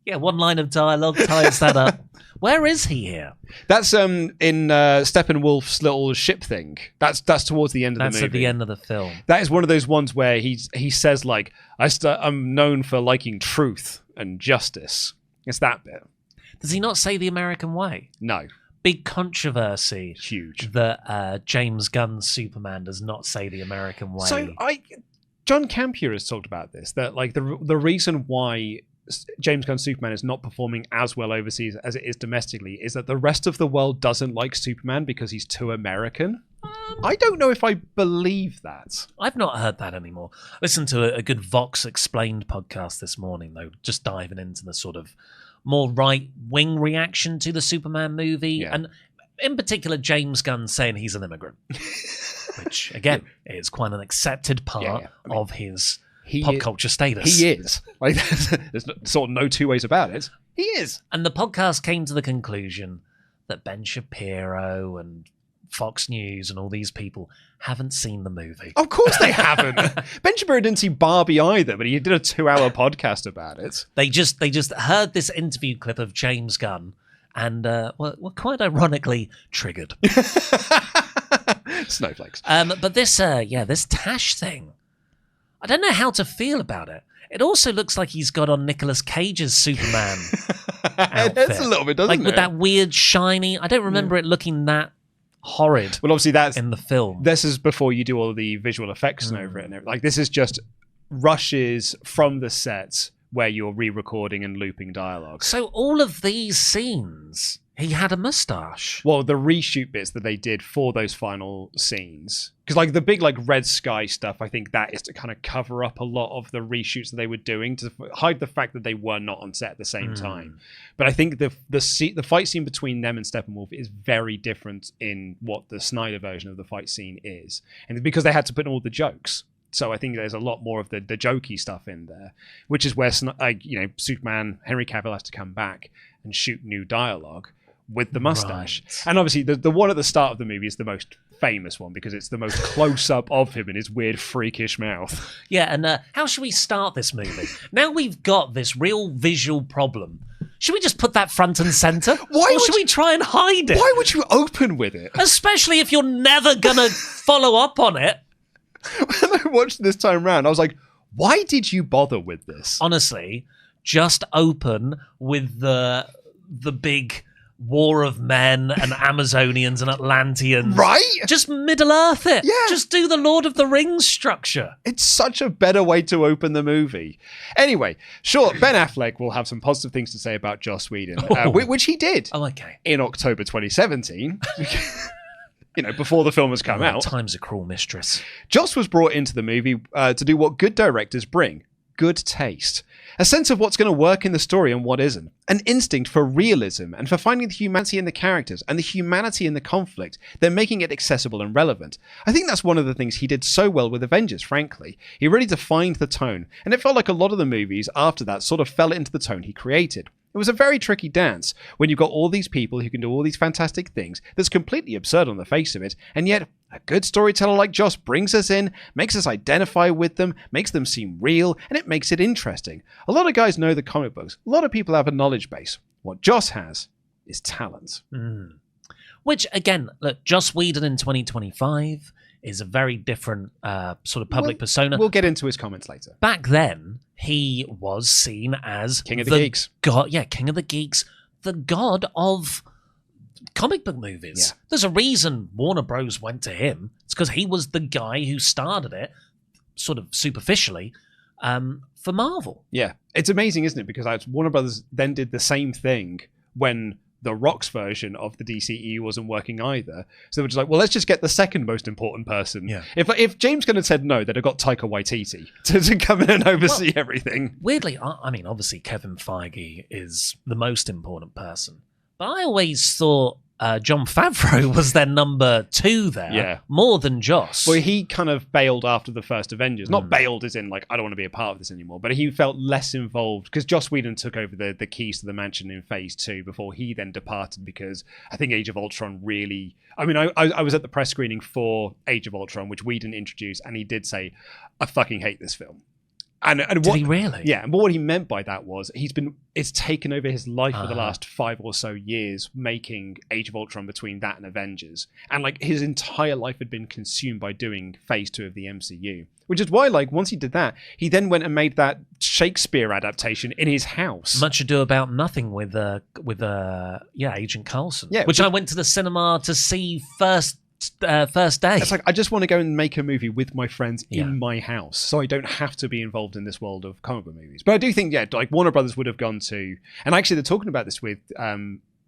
Yeah, one line of dialogue ties that up. Where is he here? That's in Steppenwolf's little ship thing. That's towards the end of the movie. That's at the end of the film. That is one of those ones where he says, like, I'm known for liking truth and justice. It's that bit. Does he not say the American way? No. Big controversy. Huge. That James Gunn's Superman does not say the American way. So John Campea has talked about this, that like the reason why James Gunn's Superman is not performing as well overseas as it is domestically is that the rest of the world doesn't like Superman because he's too American. I don't know if I believe that. I've not heard that anymore. Listened to a good Vox Explained podcast this morning, though, just diving into the sort of more right-wing reaction to the Superman movie. And in particular, James Gunn saying he's an immigrant, which, again, is quite an accepted part of his pop culture status. He is. Like, there's sort of no two ways about it. He is. And the podcast came to the conclusion that Ben Shapiro and Fox News and all these people haven't seen the movie. Of course they haven't. Ben Shapiro didn't see Barbie either, but he did a 2-hour podcast about it. They just heard this interview clip of James Gunn and were quite ironically triggered. Snowflakes. But this Tash thing, I don't know how to feel about it. It also looks like he's got on Nicolas Cage's Superman outfit. It's a little bit, doesn't it? Like with that weird shiny. I don't remember it looking that horrid. Well, obviously that's in the film. This is before you do all of the visual effects and over it and everything. Like this is just rushes from the sets where you're re-recording and looping dialogue. So all of these scenes, he had a mustache. Well, the reshoot bits that they did for those final scenes, because like the big like red sky stuff, I think that is to kind of cover up a lot of the reshoots that they were doing to hide the fact that they were not on set at the same time. But I think the fight scene between them and Steppenwolf is very different in what the Snyder version of the fight scene is, and because they had to put in all the jokes. So I think there's a lot more of the jokey stuff in there, which is where Superman, Henry Cavill has to come back and shoot new dialogue with the mustache. Right. And obviously the one at the start of the movie is the most famous one because it's the most close-up of him in his weird freakish mouth. Yeah, and how should we start this movie? Now we've got this real visual problem. Should we just put that front and center? Or should we try and hide it? Why would you open with it? Especially if you're never gonna follow up on it. When I watched this time round, I was like, why did you bother with this? Honestly, just open with the big war of men and Amazonians and Atlanteans. Right? Just Middle Earth it. Yeah. Just do the Lord of the Rings structure. It's such a better way to open the movie. Anyway, sure, Ben Affleck will have some positive things to say about Joss Whedon, which he did in October 2017. Before the film has come out. Time's a cruel mistress. Joss was brought into the movie to do what good directors bring. Good taste. A sense of what's going to work in the story and what isn't. An instinct for realism and for finding the humanity in the characters and the humanity in the conflict, then making it accessible and relevant. I think that's one of the things he did so well with Avengers, frankly. He really defined the tone, and it felt like a lot of the movies after that sort of fell into the tone he created. It was a very tricky dance when you've got all these people who can do all these fantastic things that's completely absurd on the face of it, and yet a good storyteller like Joss brings us in, makes us identify with them, makes them seem real, and it makes it interesting. A lot of guys know the comic books. A lot of people have a knowledge base. What Joss has is talent. Which, again, look, Joss Whedon in 2025 is a very different sort of public persona. We'll get into his comments later. Back then, he was seen as King of the Geeks. King of the Geeks, the god of comic book movies. Yeah. There's a reason Warner Bros. Went to him. It's because he was the guy who started it, sort of superficially, for Marvel. Yeah. It's amazing, isn't it? Because Warner Brothers then did the same thing when the Rock's version of the DCEU wasn't working either. So they were just like, well, let's just get the second most important person. Yeah. If James Gunn had said no, they'd have got Taika Waititi to come in and oversee everything. Weirdly, I mean, obviously Kevin Feige is the most important person. But I always thought Jon Favreau was their number 2 there, more than Joss. Well, he kind of bailed after the first Avengers. Not bailed as in, like, I don't want to be a part of this anymore, but he felt less involved because Joss Whedon took over the keys to the mansion in Phase 2 before he then departed because I think Age of Ultron really... I mean, I was at the press screening for Age of Ultron, which Whedon introduced, and he did say, I fucking hate this film. And did he really? Yeah, but what he meant by that was it's taken over his life for the last 5 or so years making Age of Ultron between that and Avengers. And like his entire life had been consumed by doing Phase 2 of the MCU. Which is why, like, once he did that, he then went and made that Shakespeare adaptation in his house. Much Ado About Nothing with Agent Coulson. Yeah, which I went to the cinema to see first day. It's like, I just want to go and make a movie with my friends in my house, so I don't have to be involved in this world of comic book movies. But I do think, like Warner Brothers would have gone to, and actually they're talking about this with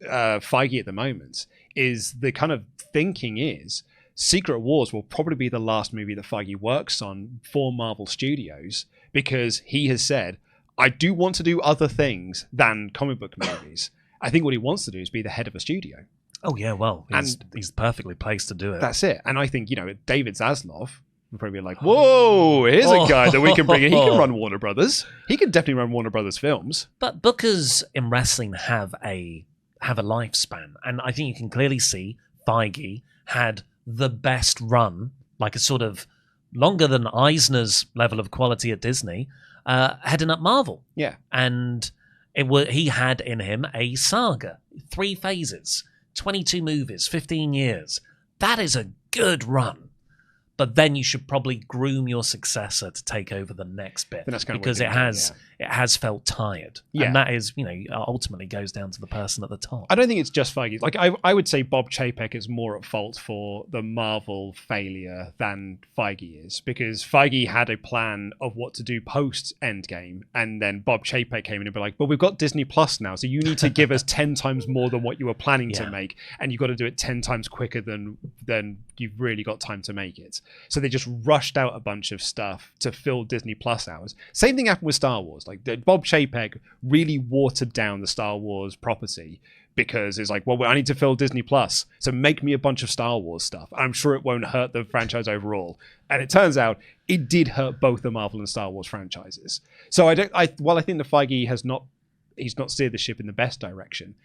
Feige at the moment, is the kind of thinking is Secret Wars will probably be the last movie that Feige works on for Marvel Studios because he has said, I do want to do other things than comic book movies. I think what he wants to do is be the head of a studio. Oh, yeah, well, he's perfectly placed to do it. That's it. And I think, David Zaslav would probably be like, whoa, here's a guy that we can bring in. He can run Warner Brothers. He can definitely run Warner Brothers films. But bookers in wrestling have a lifespan. And I think you can clearly see Feige had the best run, like a sort of longer than Eisner's level of quality at Disney, heading up Marvel. Yeah. And he had in him a saga, 3 phases, 22 movies, 15 years. That is a good run. But then you should probably groom your successor to take over the next bit, because it has felt tired. Yeah. And that is, ultimately goes down to the person at the top. I don't think it's just Feige. Like I would say Bob Chapek is more at fault for the Marvel failure than Feige is, because Feige had a plan of what to do post Endgame, and then Bob Chapek came in and be like, "Well, we've got Disney Plus now, so you need to give us 10 times more than what you were planning to make, and you've got to do it 10 times quicker than you've really got time to make it." So they just rushed out a bunch of stuff to fill Disney Plus hours. Same thing happened with Star Wars. Like Bob Chapek really watered down the Star Wars property, because it's like, well, I need to fill Disney Plus, so make me a bunch of Star Wars stuff. I'm sure it won't hurt the franchise overall. And it turns out it did hurt both the Marvel and Star Wars franchises. So I think the Feige he's not steered the ship in the best direction.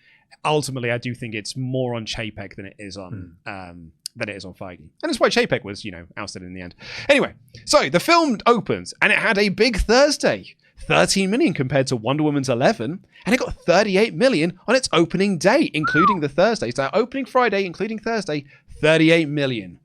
Ultimately, I do think it's more on Chapek than it is on Feige. And that's why Chapek was, ousted in the end. Anyway, so the film opens, and it had a big Thursday. 13 million compared to Wonder Woman's 11, and it got 38 million on its opening day, including the Thursday. So opening Friday, including Thursday, 38 million.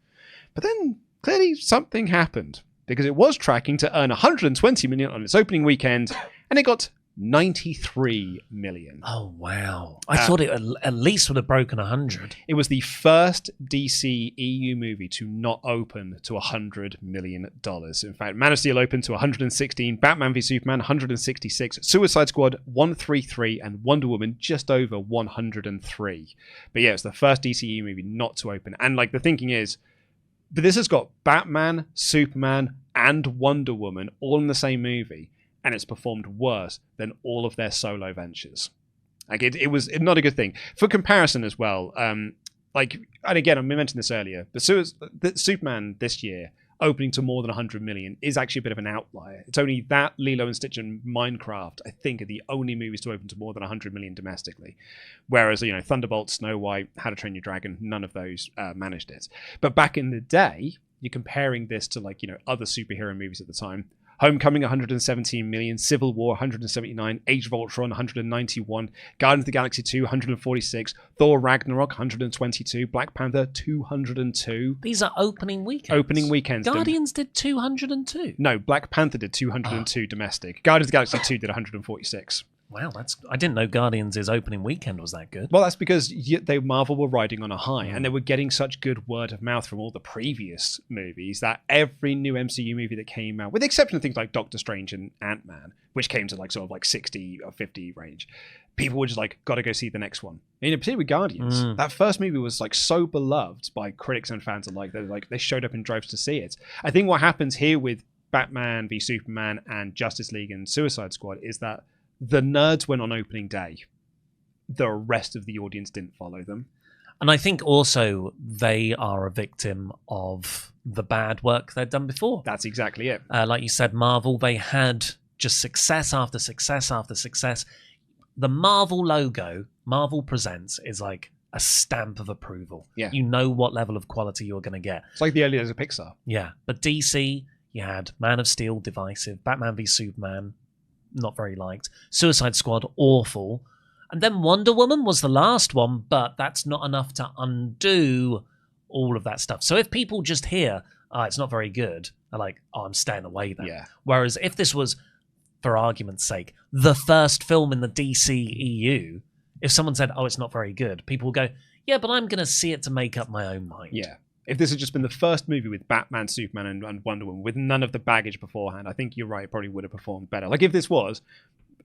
But then clearly something happened, because it was tracking to earn 120 million on its opening weekend, and it got 93 million. Oh, wow. I thought it at least would have broken 100. It was the first DC EU movie to not open to $100 million. In fact, Man of Steel opened to 116, Batman v Superman 166, Suicide Squad 133, and Wonder Woman just over 103. But yeah, it's the first DCEU movie not to open. And the thinking is, but this has got Batman, Superman, and Wonder Woman all in the same movie, and it's performed worse than all of their solo ventures. It was not a good thing. For comparison as well, and again, I mentioned this earlier, the Superman this year opening to more than 100 million is actually a bit of an outlier. It's only that, Lilo and Stitch, and Minecraft, I think, are the only movies to open to more than 100 million domestically. Whereas, Thunderbolt, Snow White, How to Train Your Dragon, none of those managed it. But back in the day, you're comparing this to other superhero movies at the time. Homecoming 117 million, Civil War 179, Age of Ultron 191, Guardians of the Galaxy 2 146, Thor Ragnarok 122, Black Panther 202. These are opening weekends. Opening weekends. Guardians did 202. No, Black Panther did 202 domestic. Guardians of the Galaxy 2 did 146. Wow, I didn't know Guardians' opening weekend was that good. Well, that's because Marvel were riding on a high, and they were getting such good word of mouth from all the previous movies that every new MCU movie that came out, with the exception of things like Doctor Strange and Ant-Man, which came to 60 or 50 range, people were just got to go see the next one. And particularly with Guardians, that first movie was so beloved by critics and fans alike that they showed up in droves to see it. I think what happens here with Batman v Superman and Justice League and Suicide Squad is that the nerds went on opening day. The rest of the audience didn't follow them. And I think also they are a victim of the bad work they'd done before. That's exactly it. Like you said, Marvel, they had just success after success after success. The Marvel logo, Marvel Presents, is like a stamp of approval. Yeah. You know what level of quality you're going to get. It's like the early days of Pixar. Yeah. But DC, you had Man of Steel, divisive. Batman v Superman, not very liked. Suicide Squad, awful. And then Wonder Woman was the last one, but that's not enough to undo all of that stuff. So if people just hear, it's not very good, they're like, I'm staying away then. Yeah. Whereas if this was, for argument's sake, the first film in the DCEU, if someone said, it's not very good, people will go, yeah, but I'm going to see it to make up my own mind. Yeah. If this had just been the first movie with Batman, Superman, and Wonder Woman, with none of the baggage beforehand, I think you're right, it probably would have performed better. Like if this was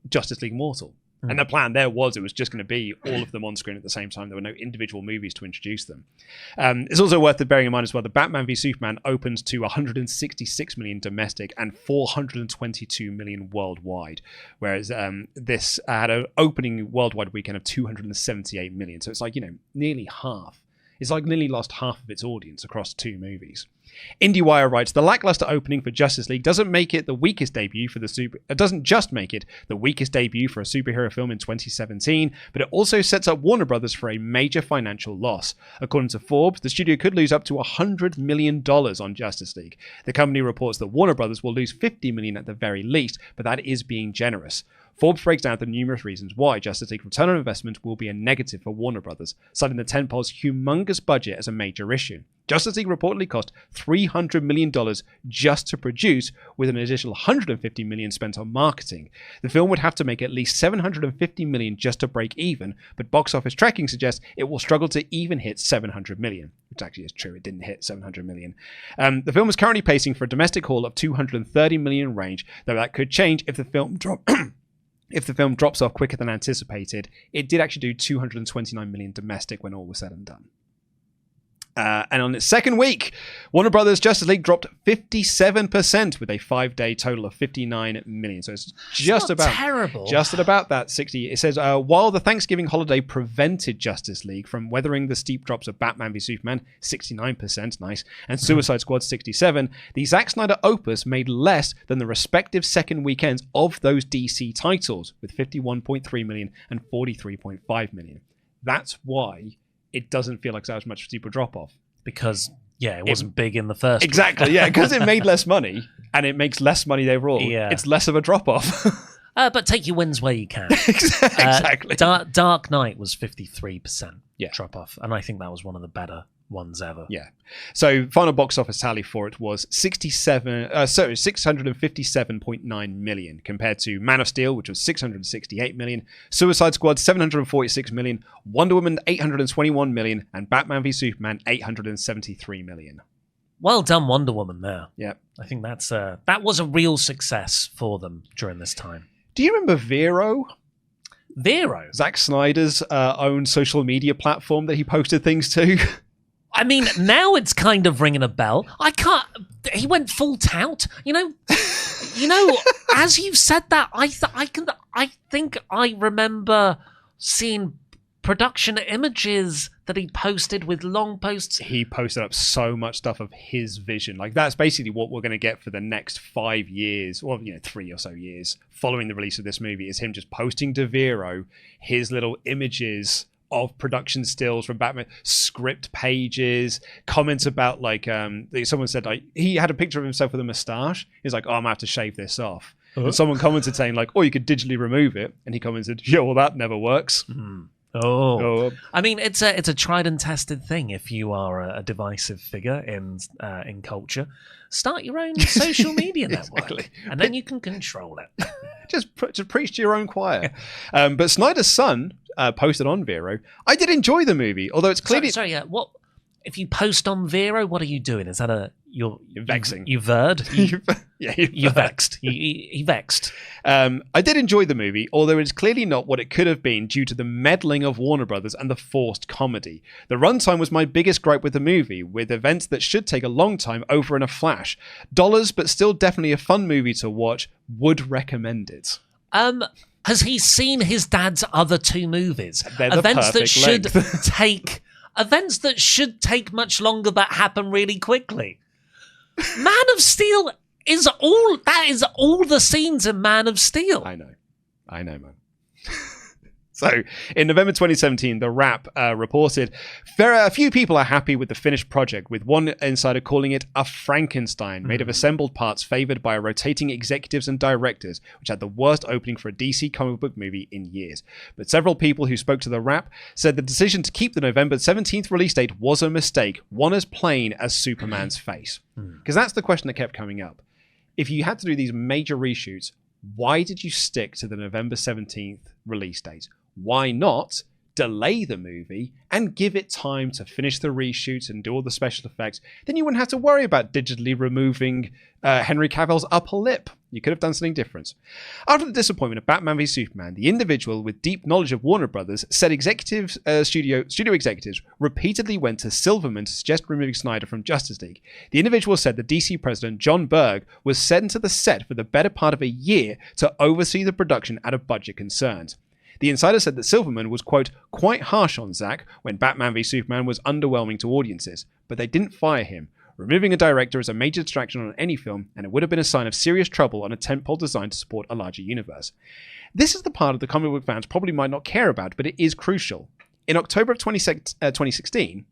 Justice League Mortal, and the plan there was it was just going to be all of them on screen at the same time. There were no individual movies to introduce them. It's also worth bearing in mind as well that Batman v Superman opened to 166 million domestic and 422 million worldwide, whereas this had an opening worldwide weekend of 278 million. So it's nearly half. It's like nearly lost half of its audience across 2 movies. IndieWire writes, the lackluster opening for Justice League doesn't just make it the weakest debut for a superhero film in 2017, but it also sets up Warner Brothers for a major financial loss. According to Forbes, the studio could lose up to $100 million on Justice League. The company reports that Warner Brothers will lose $50 million at the very least, but that is being generous. Forbes breaks down the numerous reasons why Justice League return on investment will be a negative for Warner Brothers, citing the tentpole's humongous budget as a major issue. Justice League reportedly cost $300 million just to produce, with an additional $150 million spent on marketing. The film would have to make at least $750 million just to break even, but box office tracking suggests it will struggle to even hit $700 million, which actually is true. It didn't hit $700 million. The film is currently pacing for a domestic haul of $230 million range, though that could change if the film drops off quicker than anticipated. It did actually do $229 million domestic when all was said and done. And on its second week, Warner Brothers' Justice League dropped 57% with a 5-day total of $59 million. So it's just about terrible. Just at about that 60. It says, while the Thanksgiving holiday prevented Justice League from weathering the steep drops of Batman v Superman, 69%, nice, and Suicide Squad, 67, the Zack Snyder opus made less than the respective second weekends of those DC titles, with $51.3 million and $43.5 million. That's why it doesn't feel like that was much steeper drop-off. Because, it wasn't big in the first Exactly, week. because it made less money, and it makes less money overall. Yeah. It's less of a drop-off. But take your wins where you can. Exactly. Dark Knight was 53% Yeah. drop-off, and I think that was one of the better ones ever. Yeah. So final box office tally for it was $657.9 million, compared to Man of Steel, which was $668 million, Suicide Squad $746 million, Wonder Woman $821 million, and Batman v Superman $873 million. Well done, Wonder Woman there. Yeah. I think that was a real success for them during this time. Do you remember Vero? Vero? Zack Snyder's own social media platform that he posted things to? I mean, now it's kind of ringing a bell. He went full tout. As you said that, I think I remember seeing production images that he posted with long posts. He posted up so much stuff of his vision. Like, that's basically what we're going to get for the next 5 years, or 3 or so years following the release of this movie, is him just posting to Vero his little images of production stills from Batman, script pages, comments about, like, someone said, like, he had a picture of himself with a moustache. He's like, oh, I'm gonna have to shave this off. And someone commented saying, like, oh, you could digitally remove it. And he commented, yeah, well, that never works. Oh. I mean, it's a tried and tested thing. If you are a divisive figure in culture, start your own social media network, and then you can control it. just preach to your own choir. But Snyder's son posted on Vero, I did enjoy the movie, although it's clearly... Sorry, what... If you post on Vero, what are you doing? Is that you're vexing? You vered? You vexed. You vexed. I did enjoy the movie, although it's clearly not what it could have been due to the meddling of Warner Brothers and the forced comedy. The runtime was my biggest gripe with the movie, with events that should take a long time over in a flash. Dollars, but still definitely a fun movie to watch. Would recommend it. Has he seen his dad's other 2 movies? They're the events that should length. take... Events that should take much longer but happen really quickly. Man of Steel is all the scenes in Man of Steel. I know, man. So, in November 2017, The Wrap reported, a few people are happy with the finished project, with one insider calling it a Frankenstein, made of assembled parts favoured by rotating executives and directors, which had the worst opening for a DC comic book movie in years. But several people who spoke to The Wrap said the decision to keep the November 17th release date was a mistake, one as plain as Superman's face. Because that's the question that kept coming up. If you had to do these major reshoots, why did you stick to the November 17th release date? Why not delay the movie and give it time to finish the reshoots and do all the special effects? Then you wouldn't have to worry about digitally removing Henry Cavill's upper lip. You could have done something different. After the disappointment of Batman v Superman, the individual with deep knowledge of Warner Brothers said studio executives repeatedly went to Silverman to suggest removing Snyder from Justice League. The individual said the DC president, John Berg, was sent to the set for the better part of a year to oversee the production out of budget concerns. The insider said that Silverman was, quote, quite harsh on Zack when Batman v Superman was underwhelming to audiences, but they didn't fire him. Removing a director is a major distraction on any film, and it would have been a sign of serious trouble on a tentpole designed to support a larger universe. This is the part of the comic book fans probably might not care about, but it is crucial. In October of 2016,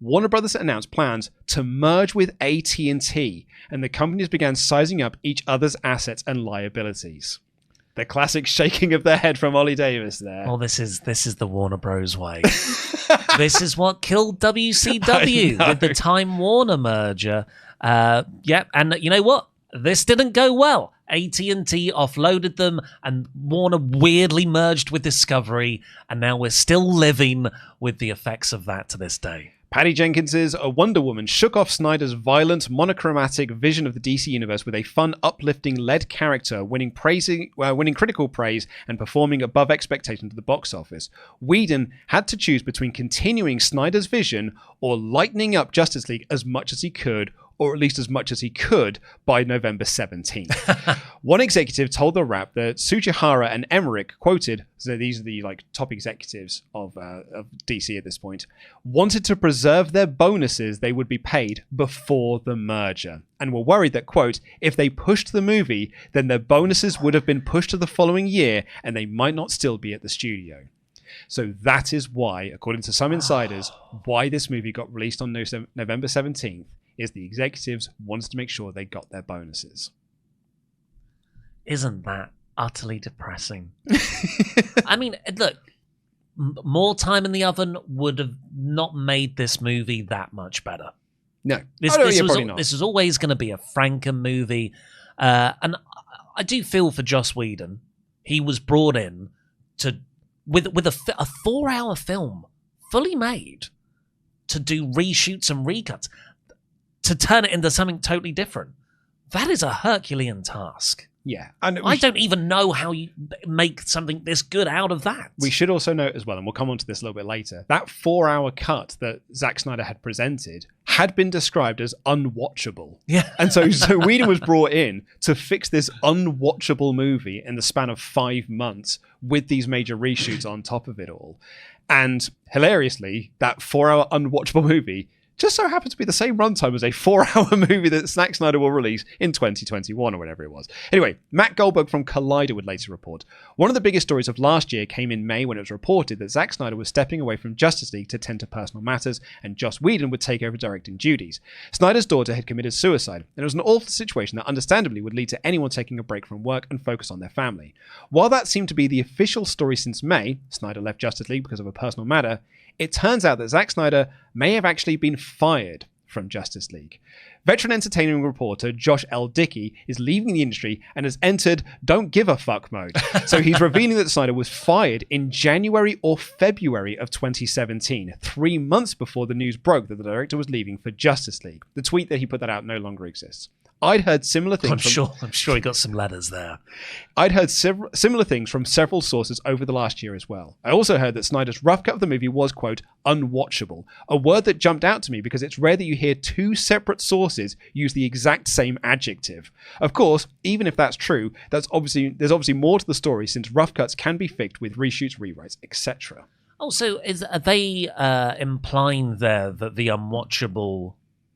Warner Brothers announced plans to merge with AT&T, and the companies began sizing up each other's assets and liabilities. The classic shaking of the head from Ollie Davis there. Well, this is the Warner Bros. Way. This is what killed WCW with the Time Warner merger. Yep, and you know what? This didn't go well. AT&T offloaded them, and Warner weirdly merged with Discovery, and now we're still living with the effects of that to this day. Patty Jenkins's Wonder Woman shook off Snyder's violent, monochromatic vision of the DC Universe with a fun, uplifting lead character, winning critical praise and performing above expectations at the box office. Whedon had to choose between continuing Snyder's vision or lightening up Justice League as much as he could, or at least as much as he could, by November 17th. One executive told The Wrap that Tsujihara and Emmerich, quoted, so these are the top executives of DC at this point, wanted to preserve their bonuses they would be paid before the merger, and were worried that, quote, if they pushed the movie, then their bonuses would have been pushed to the following year, and they might not still be at the studio. So that is why, according to some insiders, why this movie got released on November 17th, is the executives wanted to make sure they got their bonuses. Isn't that utterly depressing? I mean, look, more time in the oven would have not made this movie that much better. No, this was always going to be a Franken movie. And I do feel for Joss Whedon. He was brought in to with a 4-hour film, fully made, to do reshoots and recuts, to turn it into something totally different. That is a Herculean task. Yeah. And I don't even know how you make something this good out of that. We should also note as well, and we'll come on to this a little bit later, that 4-hour cut that Zack Snyder had presented had been described as unwatchable. Yeah. And so Whedon was brought in to fix this unwatchable movie in the span of 5 months with these major reshoots on top of it all. And hilariously, that 4-hour unwatchable movie just so happens to be the same runtime as a 4-hour movie that Zack Snyder will release in 2021 or whatever it was. Anyway, Matt Goldberg from Collider would later report, one of the biggest stories of last year came in May when it was reported that Zack Snyder was stepping away from Justice League to tend to personal matters, and Joss Whedon would take over directing duties. Snyder's daughter had committed suicide, and it was an awful situation that understandably would lead to anyone taking a break from work and focus on their family. While that seemed to be the official story since May, Snyder left Justice League because of a personal matter, it turns out that Zack Snyder may have actually been fired from Justice League. Veteran entertainment reporter Josh L. Dickey is leaving the industry and has entered don't give a fuck mode. So he's revealing that Snyder was fired in January or February of 2017, 3 months before the news broke that the director was leaving for Justice League. The tweet that he put that out no longer exists. I'd heard similar things. I'm sure he got some letters there. I'd heard similar things from several sources over the last year as well. I also heard that Snyder's rough cut of the movie was, quote, unwatchable, a word that jumped out to me because it's rare that you hear two separate sources use the exact same adjective. Of course, even if that's true, there's obviously more to the story since rough cuts can be fixed with reshoots, rewrites, etc. Oh, so are they implying there that the unwatchable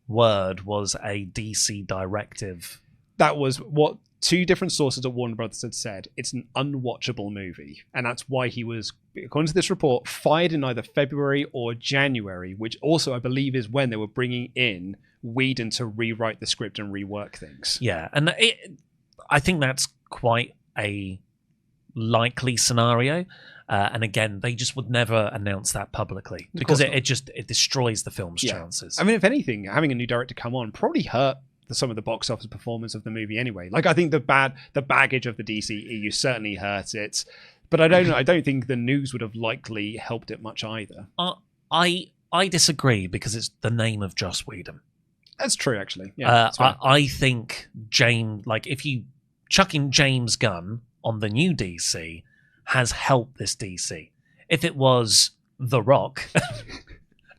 word was a DC directive? That was what two different sources at Warner Brothers had said. It's an unwatchable movie, and that's why he was, according to this report, fired in either February or January, which also I believe is when they were bringing in Whedon to rewrite the script and rework things. Yeah, and I think that's quite a likely scenario. And again, they just would never announce that publicly because it destroys the film's chances. I mean, if anything, having a new director come on probably hurt some of the box office performance of the movie anyway. Like, I think the baggage of the DCEU certainly hurt it, but I don't think the news would have likely helped it much either. I disagree because it's the name of Joss Whedon. That's true, actually. Yeah, I think if you chuck in James Gunn on the new DC, has helped this DC. If it was The Rock,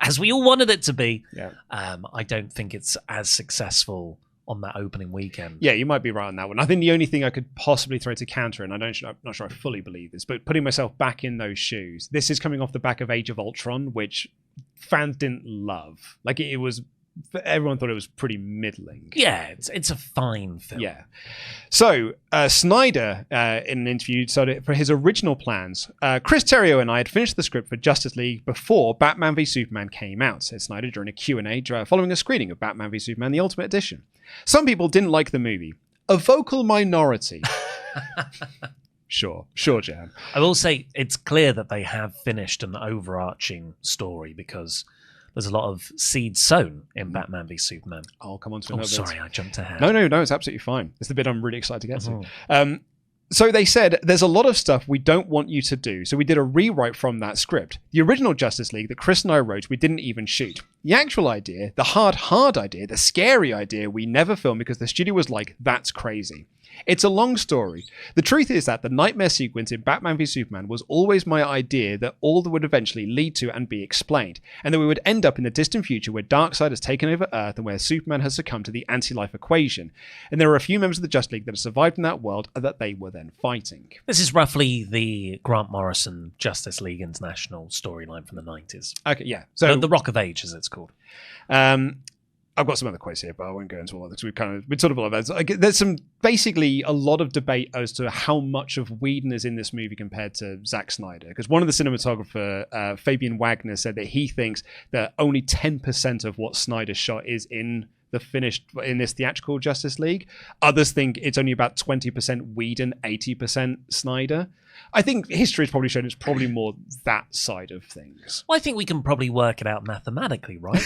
as we all wanted it to be, I don't think it's as successful on that opening weekend. Yeah, you might be right on that one. I think the only thing I could possibly throw to counter, and I'm not sure I fully believe this, but putting myself back in those shoes, this is coming off the back of Age of Ultron, which fans didn't love. Like it was, everyone thought it was pretty middling. Yeah, it's a fine film. Yeah. So Snyder, in an interview, said for his original plans, Chris Terrio and I had finished the script for Justice League before Batman v Superman came out, said Snyder during a Q&A following a screening of Batman v Superman, the Ultimate Edition. Some people didn't like the movie. A vocal minority. Sure, Jan. I will say it's clear that they have finished an overarching story because there's a lot of seeds sown in Batman v Superman. I'll come on to another another bit. Sorry, I jumped ahead. No, it's absolutely fine. It's the bit I'm really excited to get to. So they said, there's a lot of stuff we don't want you to do, so we did a rewrite from that script. The original Justice League that Chris and I wrote, we didn't even shoot. The actual idea, the hard idea, the scary idea, we never filmed because the studio was like, that's crazy. It's a long story. The truth is that the nightmare sequence in Batman v Superman was always my idea that all that would eventually lead to and be explained, and that we would end up in the distant future where Darkseid has taken over Earth and where Superman has succumbed to the anti-life equation. And there are a few members of the Justice League that have survived in that world that they were then fighting. This is roughly the Grant Morrison Justice League International storyline from the 90s. Okay, yeah. So the Rock of Ages, it's called. I've got some other quotes here, but I won't go into all of this. We've sort of all of that. There's basically a lot of debate as to how much of Whedon is in this movie compared to Zack Snyder. Because one of the cinematographer, Fabian Wagner, said that he thinks that only 10% of what Snyder shot is in this theatrical Justice League. Others think it's only about 20% Whedon, 80% Snyder. I think history has probably shown it's probably more that side of things. Well, I think we can probably work it out mathematically, right?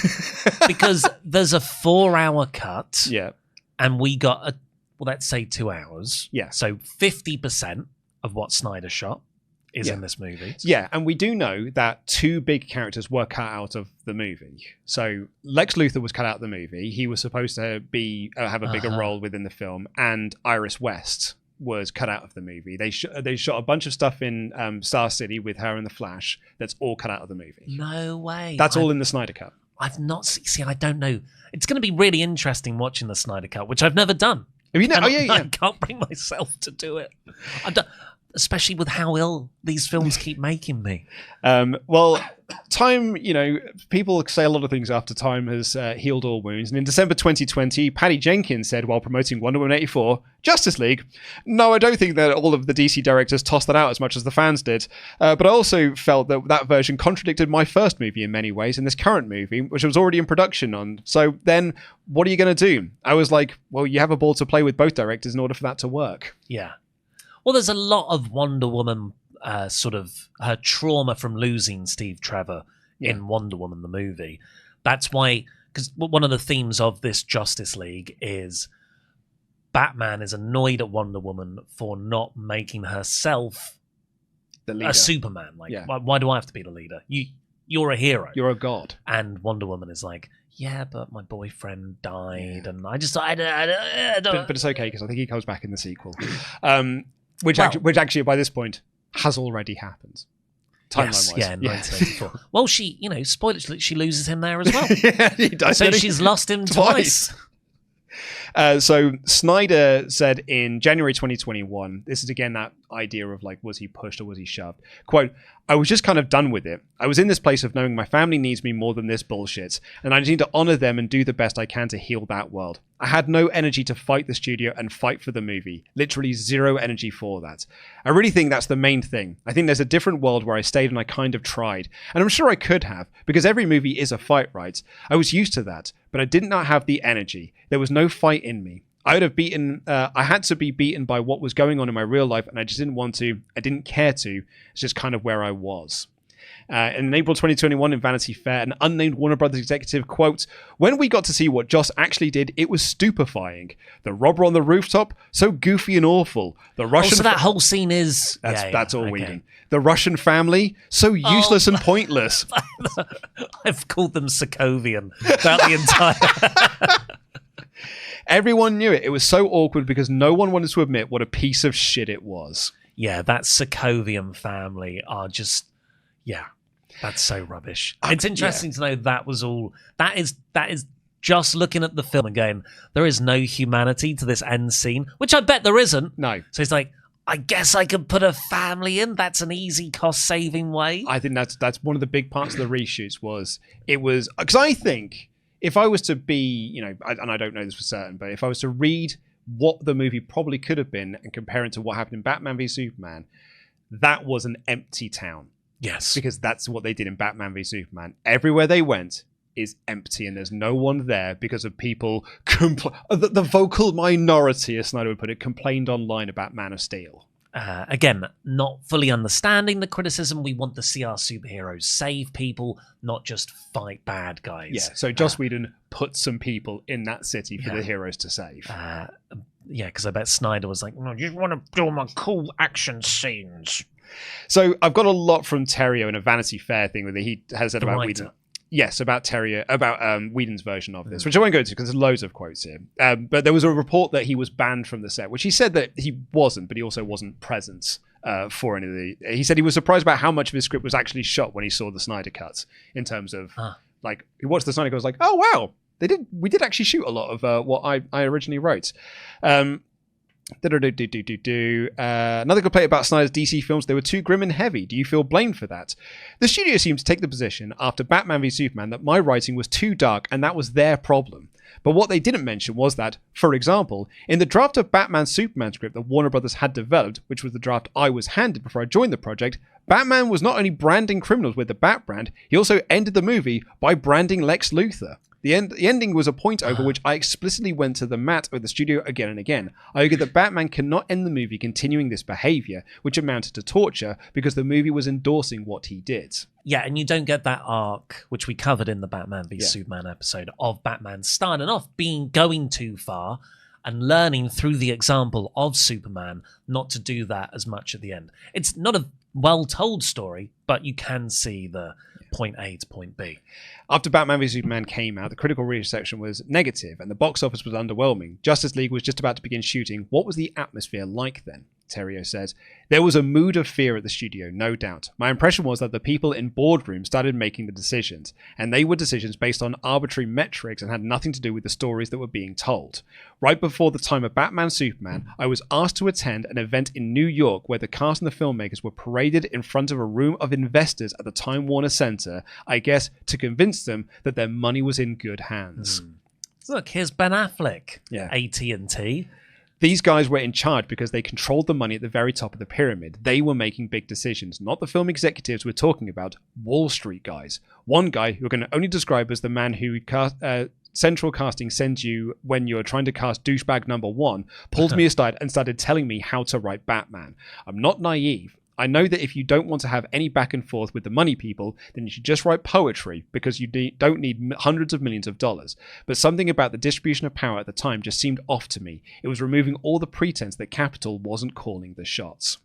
Because there's a 4-hour cut. Yeah. And we got let's say 2 hours. Yeah. So 50% of what Snyder shot is in this movie. Yeah, and we do know that 2 big characters were cut out of the movie. So Lex Luthor was cut out of the movie. He was supposed to have a bigger role within the film, and Iris West was cut out of the movie. They shot a bunch of stuff in Star City with her and the Flash. That's all cut out of the movie. No way. That's all in the Snyder Cut. I've not see. I don't know. It's going to be really interesting watching the Snyder Cut, which I've never done. Have you know? I can't bring myself to do it. Especially with how ill these films keep making me. Well, time, people say a lot of things after time has healed all wounds. And in December 2020, Patty Jenkins said while promoting Wonder Woman 84, Justice League, no, I don't think that all of the DC directors tossed that out as much as the fans did. But I also felt that version contradicted my first movie in many ways in this current movie, which was already in production on. So then what are you going to do? I was like, well, you have a ball to play with both directors in order for that to work. Yeah. Well, there's a lot of Wonder Woman, sort of her trauma from losing Steve Trevor in Wonder Woman, the movie. That's why, because one of the themes of this Justice League is Batman is annoyed at Wonder Woman for not making herself the leader. A Superman. Like, why do I have to be the leader? You're a hero. You're a god. And Wonder Woman is like, yeah, but my boyfriend died, and I don't. But it's okay because I think he comes back in the sequel. Which actually, by this point, has already happened. Timeline-wise. Yeah, in 1984. Well, she, spoilers, she loses him there as well. Yeah, he does. So she's lost him twice. So Snyder said in January 2021, this is again that idea of like, was he pushed or was he shoved? Quote, I was just kind of done with it. I was in this place of knowing my family needs me more than this bullshit, and I need to honor them and do the best I can to heal that world. I had no energy to fight the studio and fight for the movie. Literally zero energy for that. I really think that's the main thing. I think there's a different world where I stayed and I kind of tried. And I'm sure I could have, because every movie is a fight, right? I was used to that, but I did not have the energy. There was no fight in me. I had to be beaten by what was going on in my real life, and I just didn't want to. I didn't care to. It's just kind of where I was. In April 2021 in Vanity Fair, an unnamed Warner Brothers executive quotes, when we got to see what Joss actually did, it was stupefying. The robber on the rooftop, so goofy and awful. The Russian... so that whole scene is... That's all Whedon. The Russian family, so useless and pointless. I've called them Sokovian throughout the entire... Everyone knew it. It was so awkward because no one wanted to admit what a piece of shit it was. Yeah, that Sokovian family are just... Yeah, that's so rubbish. It's interesting to know that was all... That is just looking at the film and going, there is no humanity to this end scene, which I bet there isn't. No. So he's like, I guess I could put a family in. That's an easy cost-saving way. I think that's one of the big parts of the reshoots was because I think if I was to be, and I don't know this for certain, but if I was to read what the movie probably could have been and compare it to what happened in Batman v Superman, that was an empty town. Yes. Because that's what they did in Batman v Superman. Everywhere they went is empty and there's no one there because of people, the vocal minority, as Snyder would put it, complained online about Man of Steel. Again, not fully understanding the criticism. We want to see our superheroes save people, not just fight bad guys. Yeah, so Joss Whedon put some people in that city for the heroes to save. Yeah, because I bet Snyder was like, no, you want to do my cool action scenes. So I've got a lot from Terrio in a Vanity Fair thing that he has said about writer. Whedon. Yes, about Terrio, about Whedon's version of this, which I won't go into because there's loads of quotes here. But there was a report that he was banned from the set, which he said that he wasn't, but he also wasn't present for any of the... He said he was surprised about how much of his script was actually shot when he saw the Snyder Cut, in terms of, he watched the Snyder Cut, was like, oh, wow, we did actually shoot a lot of what I originally wrote. Another complaint about Snyder's DC films, they were too grim and heavy. Do you feel blamed for that? The studio seemed to take the position after Batman v Superman that my writing was too dark and that was their problem. But what they didn't mention was that, for example, in the draft of Batman Superman script that Warner Brothers had developed, which was the draft I was handed before I joined the project, Batman was not only branding criminals with the Bat brand, he also ended the movie by branding Lex Luthor. The ending was a point over which I explicitly went to the mat with the studio again and again. I argued that Batman cannot end the movie continuing this behaviour, which amounted to torture, because the movie was endorsing what he did. Yeah, and you don't get that arc, which we covered in the Batman v Superman episode, of Batman starting off going too far and learning through the example of Superman not to do that as much at the end. It's not a well-told story, but you can see the point A to point B. After Batman v Superman came out, the critical reception was negative and the box office was underwhelming. Justice League was just about to begin shooting. What was the atmosphere like then? Terrio says, there was a mood of fear at the studio, no doubt. My impression was that the people in boardrooms started making the decisions, and they were decisions based on arbitrary metrics and had nothing to do with the stories that were being told. Right before the time of Batman Superman, I was asked to attend an event in New York where the cast and the filmmakers were paraded in front of a room of investors at the Time Warner Center, I guess to convince them that their money was in good hands. Look, here's Ben Affleck, Yeah. AT&T. These guys were in charge because they controlled the money at the very top of the pyramid. They were making big decisions, not the film executives we're talking about, Wall Street guys. One guy who we're going to only describe as the man who central casting sends you when you're trying to cast douchebag number one, pulled me aside and started telling me how to write Batman. I'm not naive. I know that if you don't want to have any back and forth with the money people, then you should just write poetry because you don't need hundreds of millions of dollars. But something about the distribution of power at the time just seemed off to me. It was removing all the pretense that capital wasn't calling the shots.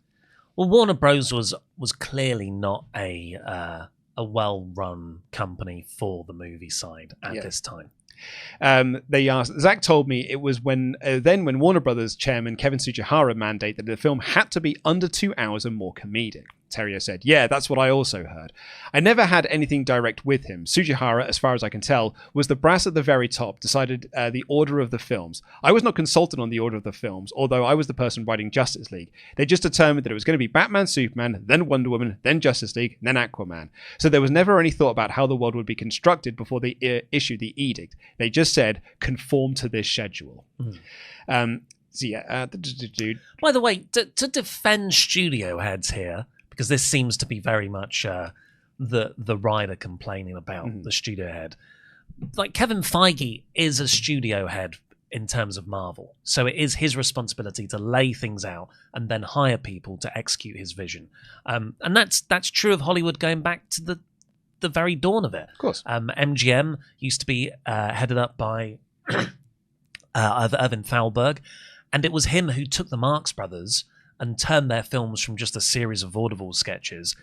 Well, Warner Bros. was clearly not a well-run company for the movie side at this time. They asked. Zach told me it was when Warner Brothers chairman Kevin Tsujihara mandated that the film had to be under 2 hours and more comedic. Terrio said, yeah, that's what I also heard. I never had anything direct with him. Tsujihara, as far as I can tell, was the brass at the very top, decided the order of the films. I was not consulted on the order of the films, although I was the person writing Justice League. They just determined that it was going to be Batman, Superman, then Wonder Woman, then Justice League, then Aquaman. So there was never any thought about how the world would be constructed before they issued the edict. They just said, conform to this schedule. By the way, to defend studio heads here, because this seems to be very much the writer complaining about the studio head. Like, Kevin Feige is a studio head in terms of Marvel. So it is his responsibility to lay things out and then hire people to execute his vision. And that's true of Hollywood going back to the very dawn of it. Of course. MGM used to be headed up by Irvin Thalberg, and it was him who took the Marx Brothers and turned their films from just a series of vaudeville sketches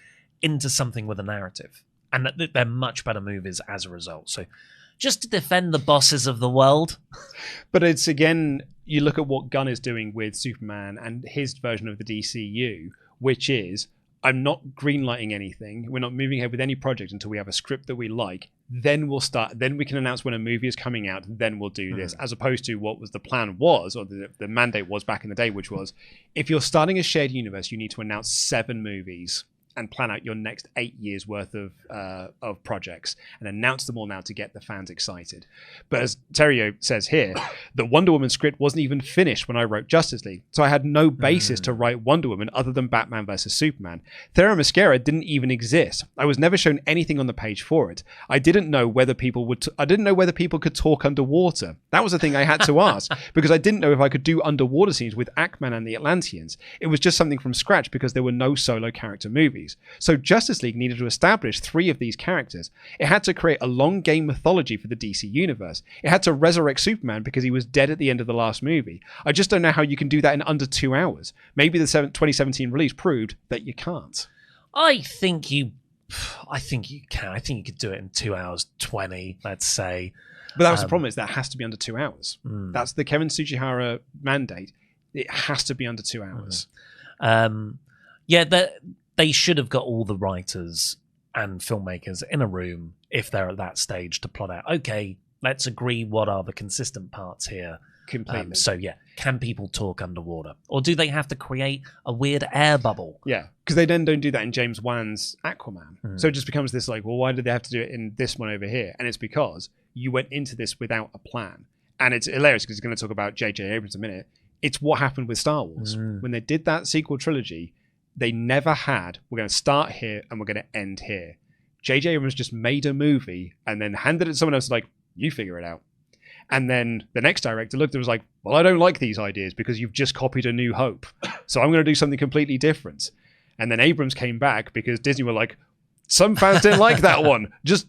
into something with a narrative. And they're much better movies as a result. So just to defend the bosses of the world. But it's, again, you look at what Gunn is doing with Superman and his version of the DCU, which is I'm not greenlighting anything. We're not moving ahead with any project until we have a script that we like. Then we'll start. Then we can announce when a movie is coming out. Then we'll do this, as opposed to what was the plan was, or the mandate was back in the day, which was, if you're starting a shared universe, you need to announce 7 movies and plan out your next 8 years worth of projects and announce them all now to get the fans excited. But as Terrio says here, the Wonder Woman script wasn't even finished when I wrote Justice League, so I had no basis to write Wonder Woman other than Batman versus Superman. Themyscira didn't even exist. I was never shown anything on the page for it. I didn't know whether people could talk underwater. That was the thing I had to ask, because I didn't know if I could do underwater scenes with Aquaman and the Atlanteans. It was just something from scratch because there were no solo character movies. So Justice League needed to establish 3 of these characters. It had to create a long game mythology for the DC universe. It had to resurrect Superman because he was dead at the end of the last movie. I just don't know how you can do that in under 2 hours. Maybe the 2017 release proved that you can't. I think you can. I think you could do it in 2 hours 20, let's say. But that was the problem, is that has to be under 2 hours. That's the Kevin Tsujihara mandate. It has to be under 2 hours. They should have got all the writers and filmmakers in a room if they're at that stage to plot out, okay, let's agree what are the consistent parts here. Completely. Can people talk underwater? Or do they have to create a weird air bubble? Yeah, because they then don't do that in James Wan's Aquaman. So it just becomes this like, well, why did they have to do it in this one over here? And it's because you went into this without a plan. And it's hilarious because he's going to talk about J.J. Abrams in a minute. It's what happened with Star Wars. When they did that sequel trilogy, they never had, we're going to start here and we're going to end here. J.J. Abrams just made a movie and then handed it to someone else like, you figure it out. And then the next director looked and was like, well, I don't like these ideas because you've just copied A New Hope. So I'm going to do something completely different. And then Abrams came back because Disney were like, some fans didn't like that one. Just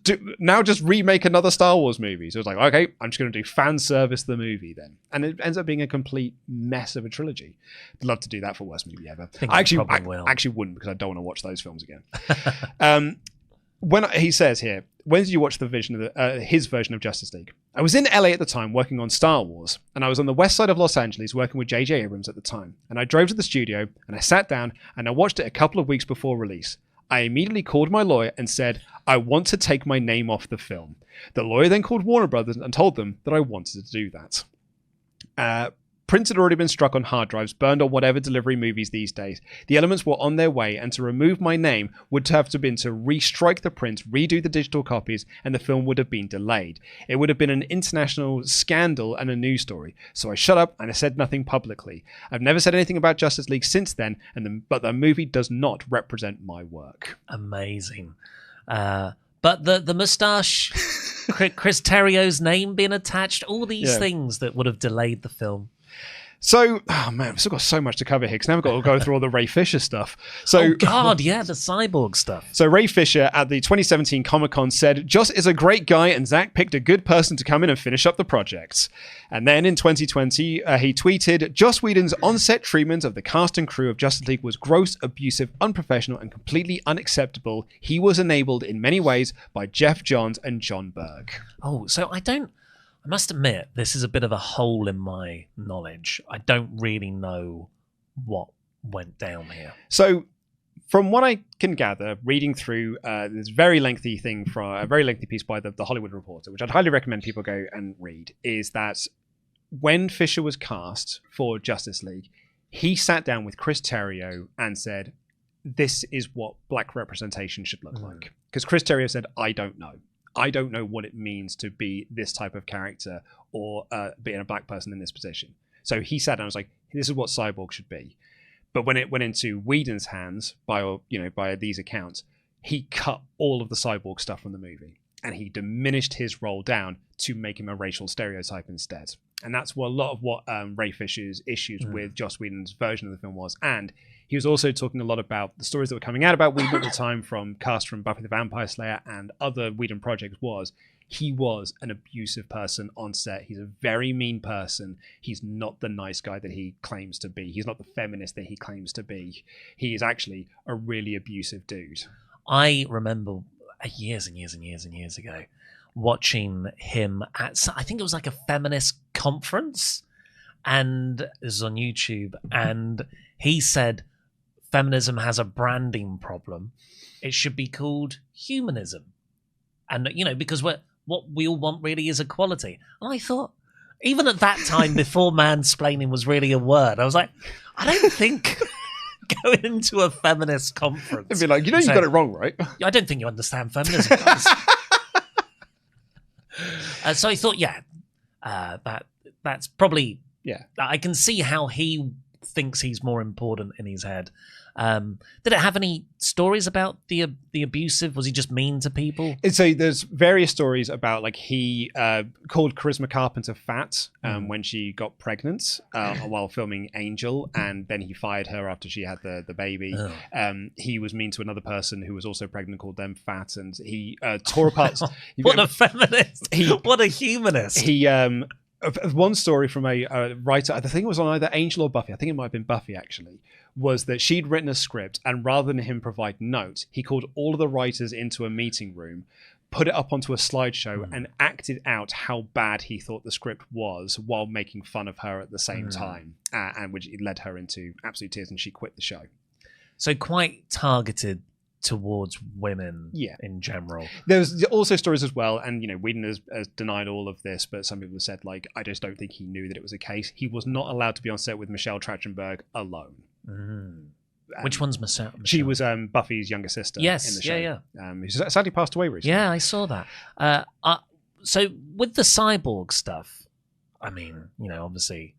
remake another Star Wars movie. So it's like, okay, I'm just going to do fan service the movie then. And it ends up being a complete mess of a trilogy. I'd love to do that for worst movie ever. I actually wouldn't, because I don't want to watch those films again. When he says here, when did you watch his version of Justice League? I was in LA at the time working on Star Wars, and I was on the west side of Los Angeles working with J.J. Abrams at the time. And I drove to the studio and I sat down and I watched it a couple of weeks before release. I immediately called my lawyer and said, I want to take my name off the film. The lawyer then called Warner Brothers and told them that I wanted to do that. Prints had already been struck on hard drives, burned on whatever delivery movies these days. The elements were on their way, and to remove my name would have to been to restrike the prints, redo the digital copies, and the film would have been delayed. It would have been an international scandal and a news story. So I shut up and I said nothing publicly. I've never said anything about Justice League since then, but the movie does not represent my work. Amazing. But the moustache, Chris Terrio's name being attached, all these things that would have delayed the film. So, oh man, we've still got so much to cover here because now we've got to go through all the Ray Fisher stuff. So, oh God, yeah, the cyborg stuff. So Ray Fisher at the 2017 Comic-Con said, Joss is a great guy and Zack picked a good person to come in and finish up the project. And then in 2020, he tweeted, Joss Whedon's on-set treatment of the cast and crew of Justice League was gross, abusive, unprofessional, and completely unacceptable. He was enabled in many ways by Jeff Johns and John Berg. Oh, so I must admit, this is a bit of a hole in my knowledge. I don't really know what went down here. So, from what I can gather, reading through this very lengthy thing from a very lengthy piece by the Hollywood Reporter, which I'd highly recommend people go and read, is that when Fisher was cast for Justice League, he sat down with Chris Terrio and said, this is what black representation should look like. Because Chris Terrio said, I don't know. I don't know what it means to be this type of character or being a black person in this position. So he sat down and was like, this is what Cyborg should be. But when it went into Whedon's hands by these accounts, he cut all of the Cyborg stuff from the movie and he diminished his role down to make him a racial stereotype instead. And that's what a lot of what Ray Fisher's issues with Joss Whedon's version of the film was. And he was also talking a lot about the stories that were coming out about Whedon at the time from cast from Buffy the Vampire Slayer and other Whedon projects he was an abusive person on set. He's a very mean person. He's not the nice guy that he claims to be. He's not the feminist that he claims to be. He is actually a really abusive dude. I remember years and years and years and years ago watching him at, I think it was like a feminist conference, and this is on YouTube, and he said feminism has a branding problem, it should be called humanism. And, because what we all want really is equality. And I thought, even at that time, before mansplaining was really a word, I was like, I don't think going into a feminist conference. It'd be like, you got it wrong, right? I don't think you understand feminism, guys. So I thought, that's probably... Yeah. I can see how he thinks he's more important in his head. Did it have any stories about the abusive? Was he just mean to people? So there's various stories about like he called Charisma Carpenter fat when she got pregnant while filming Angel, and then he fired her after she had the baby. He was mean to another person who was also pregnant, called them fat, and he tore apart. What a feminist! What a humanist! He one story from a writer, I think it was on either Angel or Buffy, I think it might have been Buffy actually, was that she'd written a script, and rather than him provide notes, he called all of the writers into a meeting room, put it up onto a slideshow, and acted out how bad he thought the script was while making fun of her at the same time, and which led her into absolute tears, and she quit the show. So quite targeted towards women in general. There's also stories as well, and Whedon has denied all of this, but some people have said, like, I just don't think he knew that it was a case. He was not allowed to be on set with Michelle Trachtenberg alone. Which one's Michelle? She was Buffy's younger sister in the show. Who's sadly passed away recently. Yeah, I saw that. So with the cyborg stuff, I mean, obviously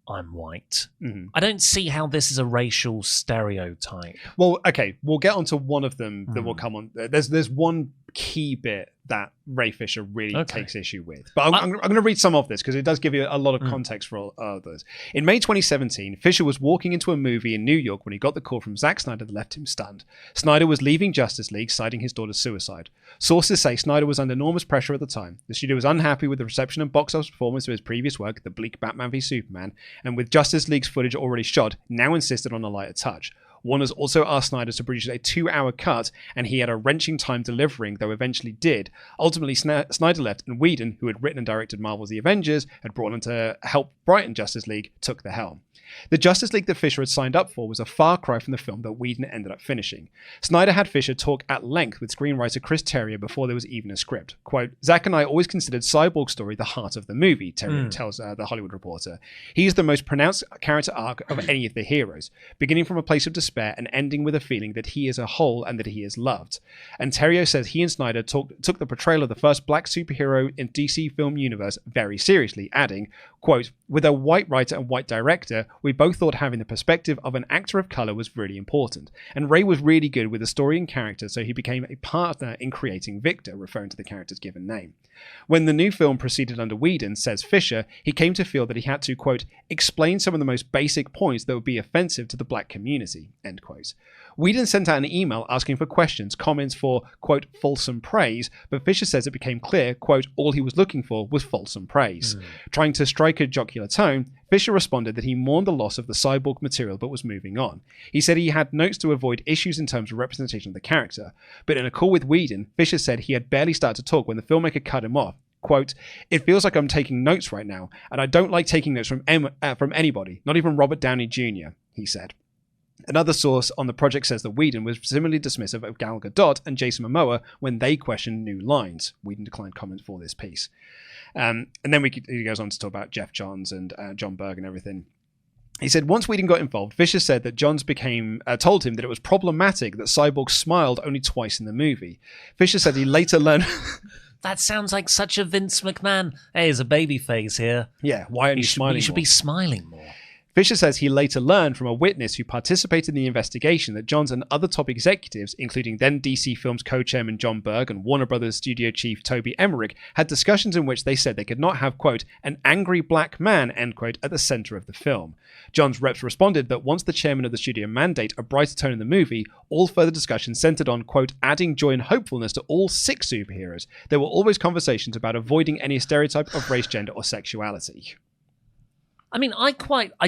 I'm white. I don't see how this is a racial stereotype. Well, okay, we'll get onto one of them that will come on. There's one key bit that Ray Fisher really takes issue with. But I'm going to read some of this because it does give you a lot of context for all others. In May 2017, Fisher was walking into a movie in New York when he got the call from Zack Snyder that left him stunned. Snyder was leaving Justice League, citing his daughter's suicide. Sources say Snyder was under enormous pressure at the time. The studio was unhappy with the reception and box office performance of his previous work, The Bleak Batman v Superman, and with Justice League's footage already shot, now insisted on a lighter touch. Warner's also asked Snyder to produce a 2-hour cut, and he had a wrenching time delivering, though eventually did. Ultimately, Snyder left, and Whedon, who had written and directed Marvel's The Avengers, had brought him to help brighten Justice League, took the helm. The Justice League that Fisher had signed up for was a far cry from the film that Whedon ended up finishing. Snyder had Fisher talk at length with screenwriter Chris Terrio before there was even a script. Quote, Zack and I always considered Cyborg's story the heart of the movie, Terrio tells The Hollywood Reporter. He is the most pronounced character arc of any of the heroes, beginning from a place of despair and ending with a feeling that he is a whole and that he is loved. And Terrio says he and Snyder took the portrayal of the first black superhero in DC film universe very seriously, adding, quote, with a white writer and white director, we both thought having the perspective of an actor of color was really important. And Ray was really good with the story and character, so he became a partner in creating Victor, referring to the character's given name. When the new film proceeded under Whedon, says Fisher, he came to feel that he had to, quote, explain some of the most basic points that would be offensive to the black community, end quote. Whedon sent out an email asking for questions, comments for, quote, fulsome praise, but Fisher says it became clear, quote, all he was looking for was fulsome praise. Trying to strike a jocular tone, Fisher responded that he mourned the loss of the cyborg material but was moving on. He said he had notes to avoid issues in terms of representation of the character, but in a call with Whedon, Fisher said he had barely started to talk when the filmmaker cut him off. Quote, it feels like I'm taking notes right now, and I don't like taking notes from anybody, not even Robert Downey Jr., he said. Another source on the project says that Whedon was similarly dismissive of Gal Gadot and Jason Momoa when they questioned new lines. Whedon declined comment for this piece. And then he goes on to talk about Jeff Johns and John Berg and everything. He said, once Whedon got involved, Fisher said that Johns told him that it was problematic that Cyborg smiled only twice in the movie. Fisher said he later learned... That sounds like such a Vince McMahon. Hey, there's a baby face here. Yeah, why aren't you smiling You should more? be smiling more. Fisher says he later learned from a witness who participated in the investigation that Johns and other top executives, including then DC Films co-chairman John Berg and Warner Brothers studio chief Toby Emmerich, had discussions in which they said they could not have, quote, an angry black man, end quote, at the center of the film. Johns' reps responded that once the chairman of the studio mandate a brighter tone in the movie, all further discussions centered on, quote, adding joy and hopefulness to all 6 superheroes. There were always conversations about avoiding any stereotype of race, gender, or sexuality. I mean, I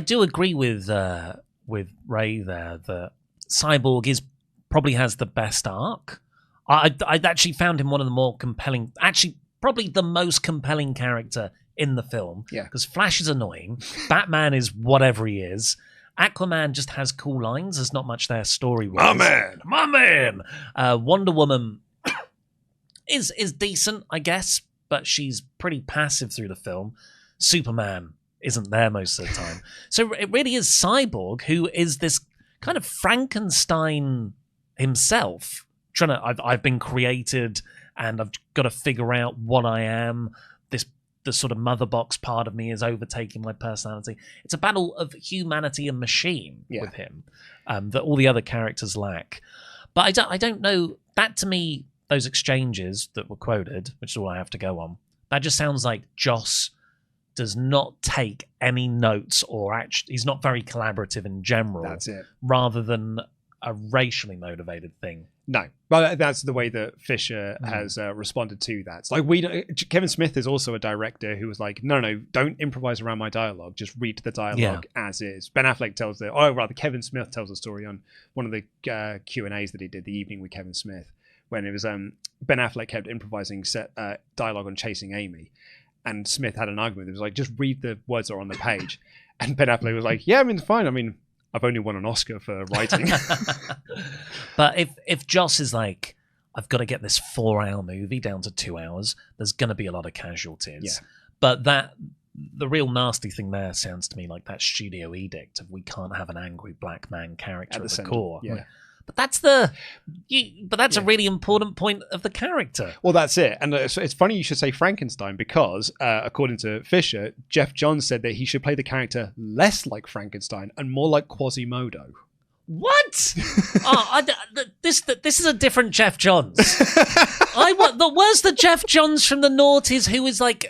do agree with Ray there that Cyborg probably has the best arc. I actually found him one of the more compelling, actually probably the most compelling character in the film. Yeah. Because Flash is annoying, Batman is whatever he is, Aquaman just has cool lines. There's not much there story-wise. My man. Wonder Woman is decent, I guess, but she's pretty passive through the film. Superman isn't there most of the time. So it really is Cyborg, who is this kind of Frankenstein himself. I've been created, and I've got to figure out what I am. The sort of mother box part of me is overtaking my personality. It's a battle of humanity and machine with him that all the other characters lack. But I don't know. That, to me, those exchanges that were quoted, which is all I have to go on, that just sounds like Joss does not take any notes, or actually he's not very collaborative in general. That's it. Rather than a racially motivated thing. No, but that's the way that Fisher has responded to that. It's like Kevin Smith is also a director who was like, no, don't improvise around my dialogue. Just read the dialogue as is. Kevin Smith tells the story on one of the Q&As that he did the evening with Kevin Smith, when it was Ben Affleck kept improvising dialogue on Chasing Amy, and Smith had an argument. It was like, just read the words that are on the page. And Ben Affleck was like, yeah, I mean, fine. I mean, I've only won an Oscar for writing. But if Joss is like, I've got to get this 4-hour movie down to 2 hours, there's going to be a lot of casualties. Yeah. But the real nasty thing there sounds to me like that studio edict of we can't have an angry black man character at the core. Yeah. But that's a really important point of the character. Well, that's it. And it's funny you should say Frankenstein, because according to Fisher, Jeff Johns said that he should play the character less like Frankenstein and more like Quasimodo. What? This is a different Jeff Johns. Where's the Jeff Johns from the noughties who is like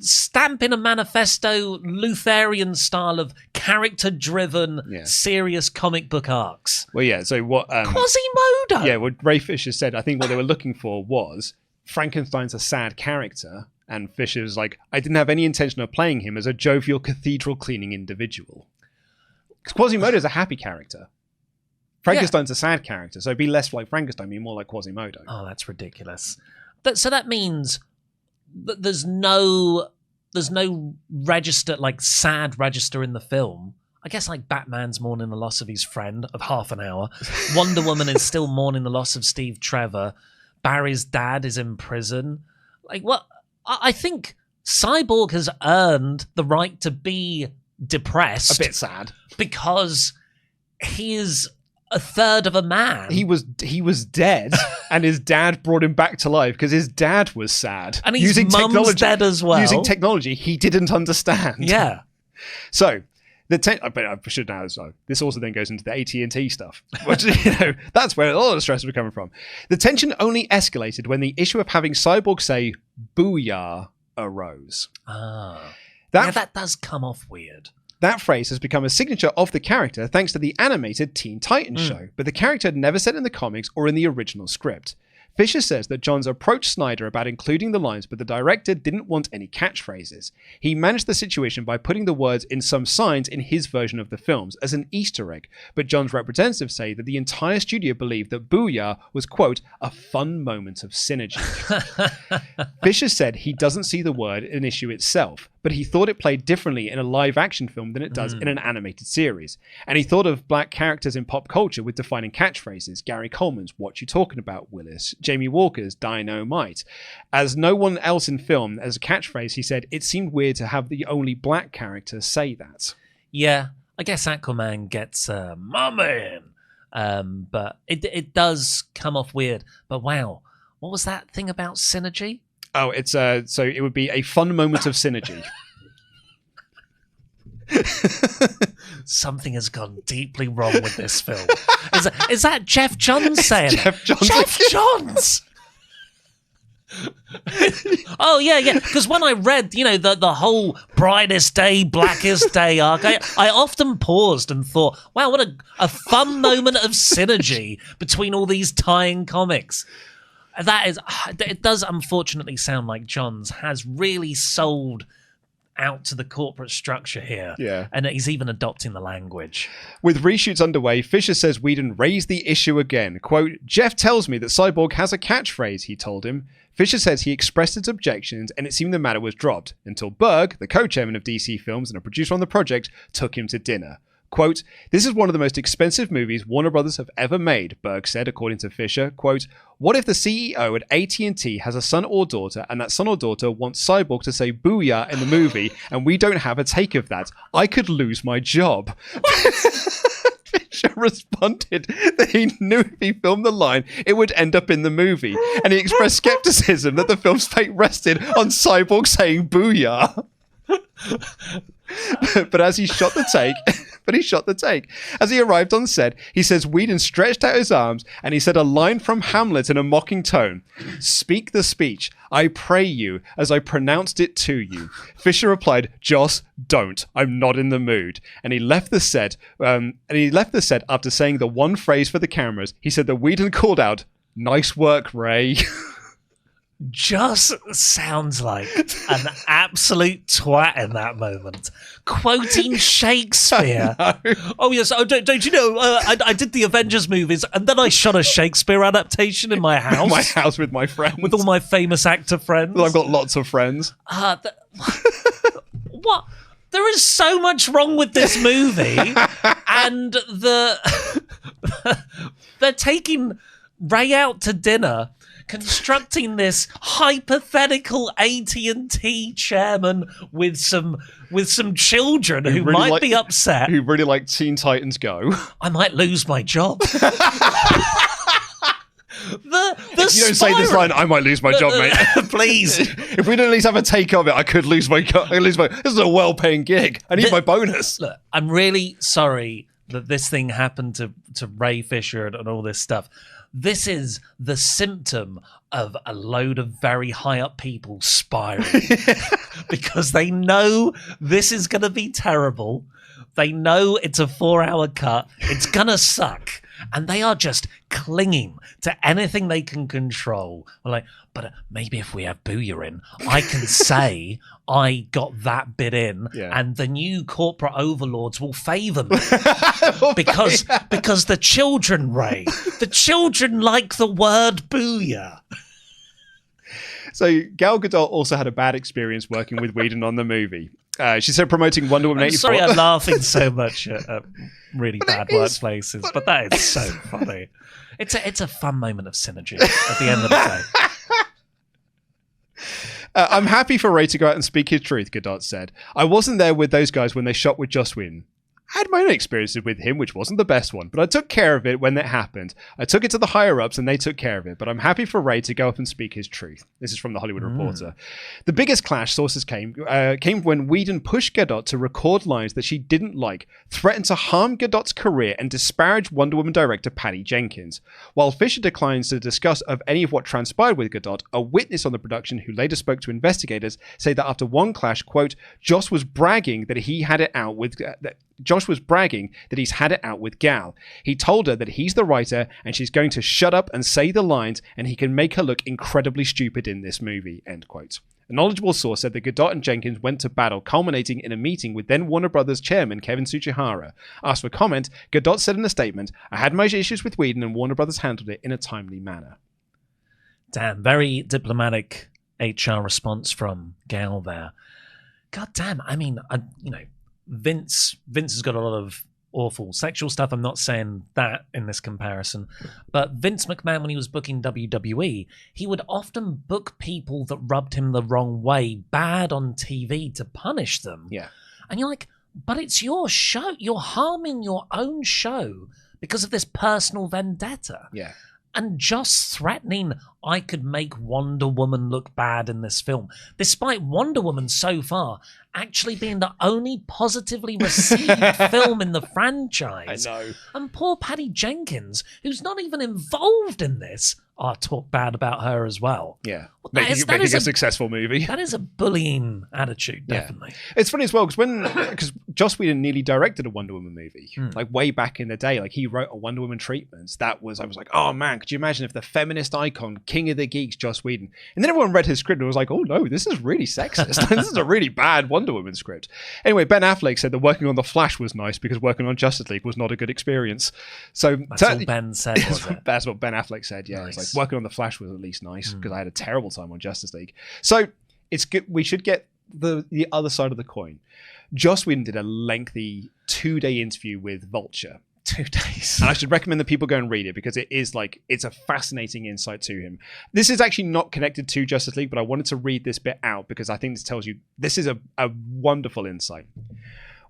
stamping a manifesto Lutherian style of character-driven, serious comic book arcs? Well, yeah, so what... Quasimodo! Yeah, what Ray Fisher said, I think what they were looking for was Frankenstein's a sad character, and Fisher's like, I didn't have any intention of playing him as a jovial cathedral-cleaning individual. Because Quasimodo's a happy character. Frankenstein's a sad character, so be less like Frankenstein, be more like Quasimodo. Oh, that's ridiculous. So that means... But there's no register, like sad register in the film. I guess like Batman's mourning the loss of his friend of half an hour. Wonder Woman is still mourning the loss of Steve Trevor. Barry's dad is in prison. Like, what? I think Cyborg has earned the right to be depressed. A bit sad. Because he is a third of a man. He was dead, and his dad brought him back to life because his dad was sad. And his mum's dead as well. Using technology he didn't understand. Yeah. So, I should know. So this also then goes into the AT&T stuff, which that's where all the stress was coming from. The tension only escalated when the issue of having Cyborg say "booyah" arose. That does come off weird. That phrase has become a signature of the character thanks to the animated Teen Titans show, but the character had never said in the comics or in the original script. Fisher says that Johns approached Snyder about including the lines, but the director didn't want any catchphrases. He managed the situation by putting the words in some signs in his version of the films as an Easter egg, but Johns' representatives say that the entire studio believed that Booyah was, quote, a fun moment of synergy. Fisher said he doesn't see the word an issue itself, but he thought it played differently in a live-action film than it does in an animated series. And he thought of black characters in pop culture with defining catchphrases. Gary Coleman's "What You Talking About, Willis?" Jamie Walker's "Dynamite." As no one else in film as a catchphrase, he said, it seemed weird to have the only black character say that. Yeah, I guess Aquaman gets my man. But it does come off weird. But wow, what was that thing about synergy? Oh, it's so it would be a fun moment of synergy. Something has gone deeply wrong with this film. Is that Jeff Johns saying? Jeff Johns. Jeff Johns. Oh yeah. Because when I read, the whole brightest day, blackest day arc, I often paused and thought, wow, what a fun moment of synergy between all these tie-in comics. It does unfortunately sound like Johns has really sold out to the corporate structure here. Yeah. And he's even adopting the language. With reshoots underway, Fisher says Whedon raised the issue again. Quote, Jeff tells me that Cyborg has a catchphrase, he told him. Fisher says he expressed his objections and it seemed the matter was dropped until Berg, the co-chairman of DC Films and a producer on the project, took him to dinner. Quote, "This is one of the most expensive movies Warner Brothers have ever made," Berg said, according to Fisher. Quote, "What if the CEO at AT&T has a son or daughter, and that son or daughter wants Cyborg to say booyah in the movie, and we don't have a take of that? I could lose my job." Fisher responded that he knew if he filmed the line, it would end up in the movie, and he expressed skepticism that the film's fate rested on Cyborg saying booyah. But he shot the take. As he arrived on set, he says Whedon stretched out his arms and he said a line from Hamlet in a mocking tone. "Speak the speech, I pray you, as I pronounced it to you." Fisher replied, "Joss, don't. I'm not in the mood." And he left the set. After saying the one phrase for the cameras. He said that Whedon called out, "Nice work, Ray." Just sounds like an absolute twat in that moment, quoting Shakespeare. Oh yes, don't you know? I did the Avengers movies, and then I shot a Shakespeare adaptation in my house. My house with my friends, with all my famous actor friends. I've got lots of friends. What? There is so much wrong with this movie, and they're taking Ray out to dinner, constructing this hypothetical AT&T chairman with some children who really might be upset. Who really like Teen Titans Go. I might lose my job. If you don't say this line, I might lose my job, mate. Please. If we don't at least have a take of it, I could lose my. This is a well-paying gig. I need my bonus. Look, I'm really sorry that this thing happened to Ray Fisher and all this stuff. This is the symptom of a load of very high up people spiraling because they know this is going to be terrible. They know it's a 4-hour cut. It's going to suck. And they are just clinging to anything they can control. Like, but maybe if we have Booyah in, I can say I got that bit in, and the new corporate overlords will favour me because the children, Ray, the children like the word Booyah. So Gal Gadot also had a bad experience working with Whedon on the movie. She said promoting Wonder Woman 84. Sorry, I'm laughing so much at really bad workplaces, but that is so funny. It's a fun moment of synergy at the end of the day. I'm happy for Ray to go out and speak his truth, Gadot said. "I wasn't there with those guys when they shot with Joss Whedon. I had my own experiences with him, which wasn't the best one, but I took care of it when it happened. I took it to the higher-ups and they took care of it, but I'm happy for Ray to go up and speak his truth." This is from The Hollywood Reporter. The biggest clash, sources came when Whedon pushed Gadot to record lines that she didn't like, threatened to harm Gadot's career, and disparage Wonder Woman director Patty Jenkins. While Fisher declines to discuss of any of what transpired with Gadot, a witness on the production who later spoke to investigators said that after one clash, quote, Josh was bragging that he's had it out with Gal. He told her that he's the writer and she's going to shut up and say the lines and he can make her look incredibly stupid in this movie, end quote. A knowledgeable source said that Gadot and Jenkins went to battle, culminating in a meeting with then Warner Brothers chairman Kevin Tsuchihara. Asked for comment, Gadot said in a statement, "I had my issues with Whedon and Warner Brothers handled it in a timely manner." Damn, very diplomatic HR response from Gal there. God damn, I mean, Vince has got a lot of awful sexual stuff. I'm not saying that in this comparison, but Vince McMahon, when he was booking WWE, he would often book people that rubbed him the wrong way bad on TV to punish them. Yeah. And you're like, but it's your show. You're harming your own show because of this personal vendetta. Yeah. And just threatening, I could make Wonder Woman look bad in this film, despite Wonder Woman so far actually being the only positively received film in the franchise. I know. And poor Patty Jenkins, who's not even involved in this, talk bad about her as well. Yeah. Well, Making a successful movie. That is a bullying attitude, definitely. Yeah. It's funny as well, because Joss Whedon nearly directed a Wonder Woman movie, like way back in the day. Like, he wrote a Wonder Woman treatment. I was like, oh man, could you imagine if the feminist icon, king of the geeks, Joss Whedon. And then everyone read his script and was like, oh no, this is really sexist. This is a really bad Wonder Woman script. Anyway, Ben Affleck said that working on The Flash was nice because working on Justice League was not a good experience. So that's all Ben said, was it? That's what Ben Affleck said, yeah. Nice. It's like, working on The Flash was at least nice because I had a terrible time on Justice League. So it's good. We should get the other side of the coin. Joss Whedon did a lengthy 2-day interview with Vulture. 2 days. And I should recommend that people go and read it because it's a fascinating insight to him. This is actually not connected to Justice League, but I wanted to read this bit out because I think this tells you this is a wonderful insight.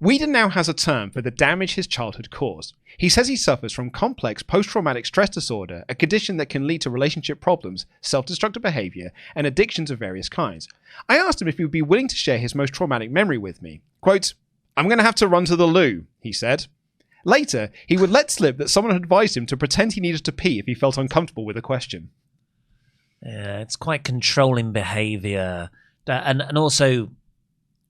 Whedon now has a term for the damage his childhood caused. He says he suffers from complex post-traumatic stress disorder, a condition that can lead to relationship problems, self-destructive behavior, and addictions of various kinds. I asked him if he would be willing to share his most traumatic memory with me. Quote, "I'm going to have to run to the loo," he said. Later, he would let slip that someone had advised him to pretend he needed to pee if he felt uncomfortable with a question. Yeah, it's quite controlling behaviour. And also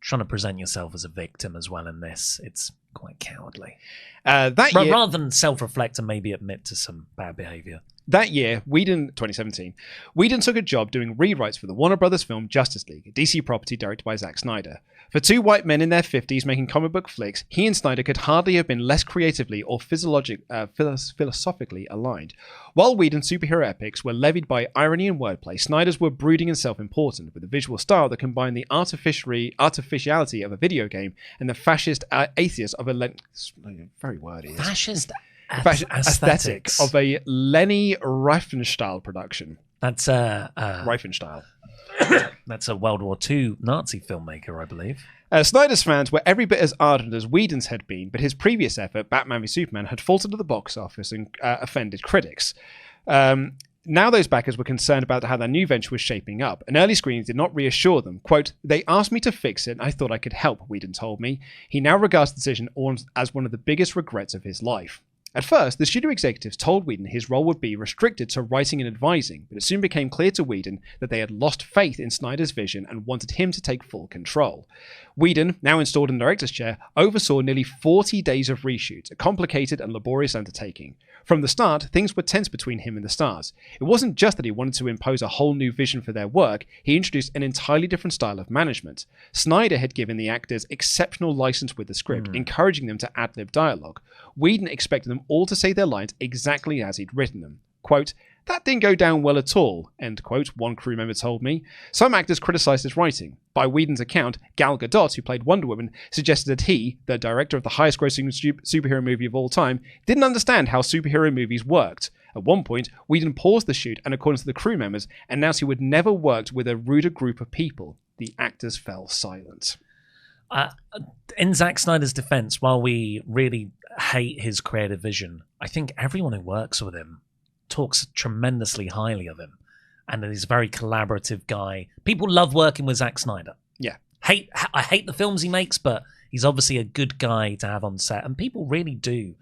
trying to present yourself as a victim as well in this. It's quite cowardly. Rather than self-reflect and maybe admit to some bad behaviour. That year, 2017, Whedon took a job doing rewrites for the Warner Brothers film Justice League, a DC property directed by Zack Snyder. For two white men in their 50s making comic book flicks, he and Snyder could hardly have been less creatively or philosophically aligned. While Whedon's superhero epics were levied by irony and wordplay, Snyder's were brooding and self-important, with a visual style that combined the artificiality of a video game and the fascist atheist of a very wordy. Fascist aesthetic of a Leni Riefenstahl production. That's Riefenstahl. That's a World War II Nazi filmmaker, I believe. Snyder's fans were every bit as ardent as Whedon's had been, but his previous effort, Batman v Superman, had faltered at the box office and offended critics. Now those backers were concerned about how their new venture was shaping up, and early screenings did not reassure them. Quote, "They asked me to fix it, and I thought I could help," Whedon told me. He now regards the decision as one of the biggest regrets of his life. At first, the studio executives told Whedon his role would be restricted to writing and advising, but it soon became clear to Whedon that they had lost faith in Snyder's vision and wanted him to take full control. Whedon, now installed in the director's chair, oversaw nearly 40 days of reshoots, a complicated and laborious undertaking. From the start, things were tense between him and the stars. It wasn't just that he wanted to impose a whole new vision for their work, he introduced an entirely different style of management. Snyder had given the actors exceptional license with the script, encouraging them to ad-lib dialogue. Whedon expected them all to say their lines exactly as he'd written them. Quote, "That didn't go down well at all," end quote, one crew member told me. Some actors criticised his writing. By Whedon's account, Gal Gadot, who played Wonder Woman, suggested that he, the director of the highest-grossing superhero movie of all time, didn't understand how superhero movies worked. At one point, Whedon paused the shoot and, according to the crew members, announced he would never worked with a ruder group of people. The actors fell silent. In Zack Snyder's defense, while we really hate his creative vision, I think everyone who works with him talks tremendously highly of him, and he's a very collaborative guy. People love working with Zack Snyder. Yeah. I hate the films he makes, but he's obviously a good guy to have on set, and people really do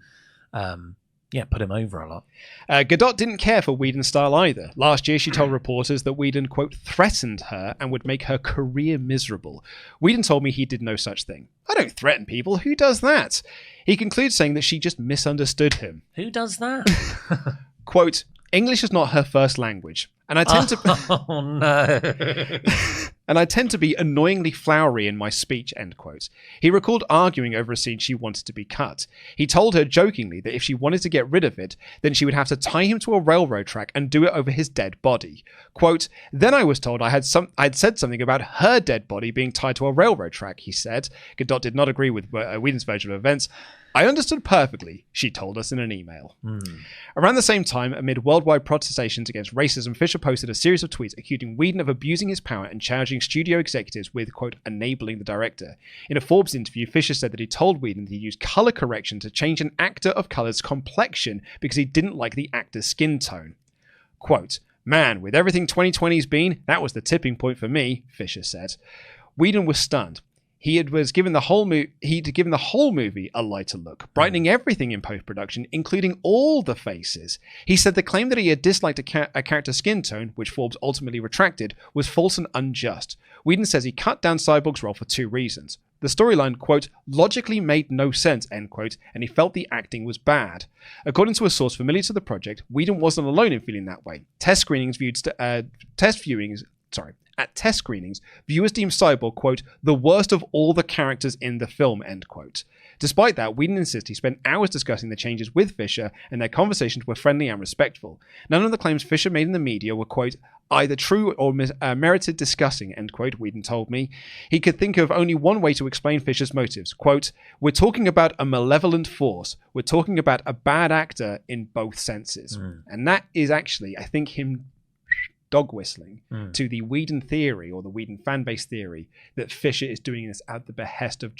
put him over a lot. Gadot didn't care for Whedon's style either. Last year, she told reporters that Whedon, quote, threatened her and would make her career miserable. Whedon told me he did no such thing. "I don't threaten people. Who does that?" He concludes saying that she just misunderstood him. Who does that? Quote, "English is not her first language, and I tend to Oh no. and I tend to be annoyingly flowery in my speech," end quote. He recalled arguing over a scene she wanted to be cut. He told her jokingly that if she wanted to get rid of it, then she would have to tie him to a railroad track and do it over his dead body. Quote, "Then I was told I'd said something about her dead body being tied to a railroad track," he said. Gadot did not agree with Whedon's version of events. "I understood perfectly," she told us in an email. Around the same time, amid worldwide protestations against racism, Fisher posted a series of tweets accusing Whedon of abusing his power and charging studio executives with, quote, enabling the director. In a Forbes interview, Fisher said that he told Whedon that he used color correction to change an actor of color's complexion because he didn't like the actor's skin tone. Quote, "Man, with everything 2020's been, that was the tipping point for me," Fisher said. Whedon was stunned. He'd given the whole movie a lighter look, brightening everything in post-production, including all the faces. He said the claim that he had disliked a character's skin tone, which Forbes ultimately retracted, was false and unjust. Whedon says he cut down Cyborg's role for two reasons. The storyline, quote, logically made no sense, end quote, and he felt the acting was bad. According to a source familiar to the project, Whedon wasn't alone in feeling that way. at test screenings, viewers deemed Cyborg, quote, the worst of all the characters in the film, end quote. Despite that, Whedon insists he spent hours discussing the changes with Fisher, and their conversations were friendly and respectful. None of the claims Fisher made in the media were, quote, either true or merited discussing, end quote, Whedon told me. He could think of only one way to explain Fisher's motives. Quote, we're talking about a malevolent force. We're talking about a bad actor in both senses. And that is actually, I think, him dog whistling to the Whedon theory, or the Whedon fan base theory, that Fisher is doing this at the behest of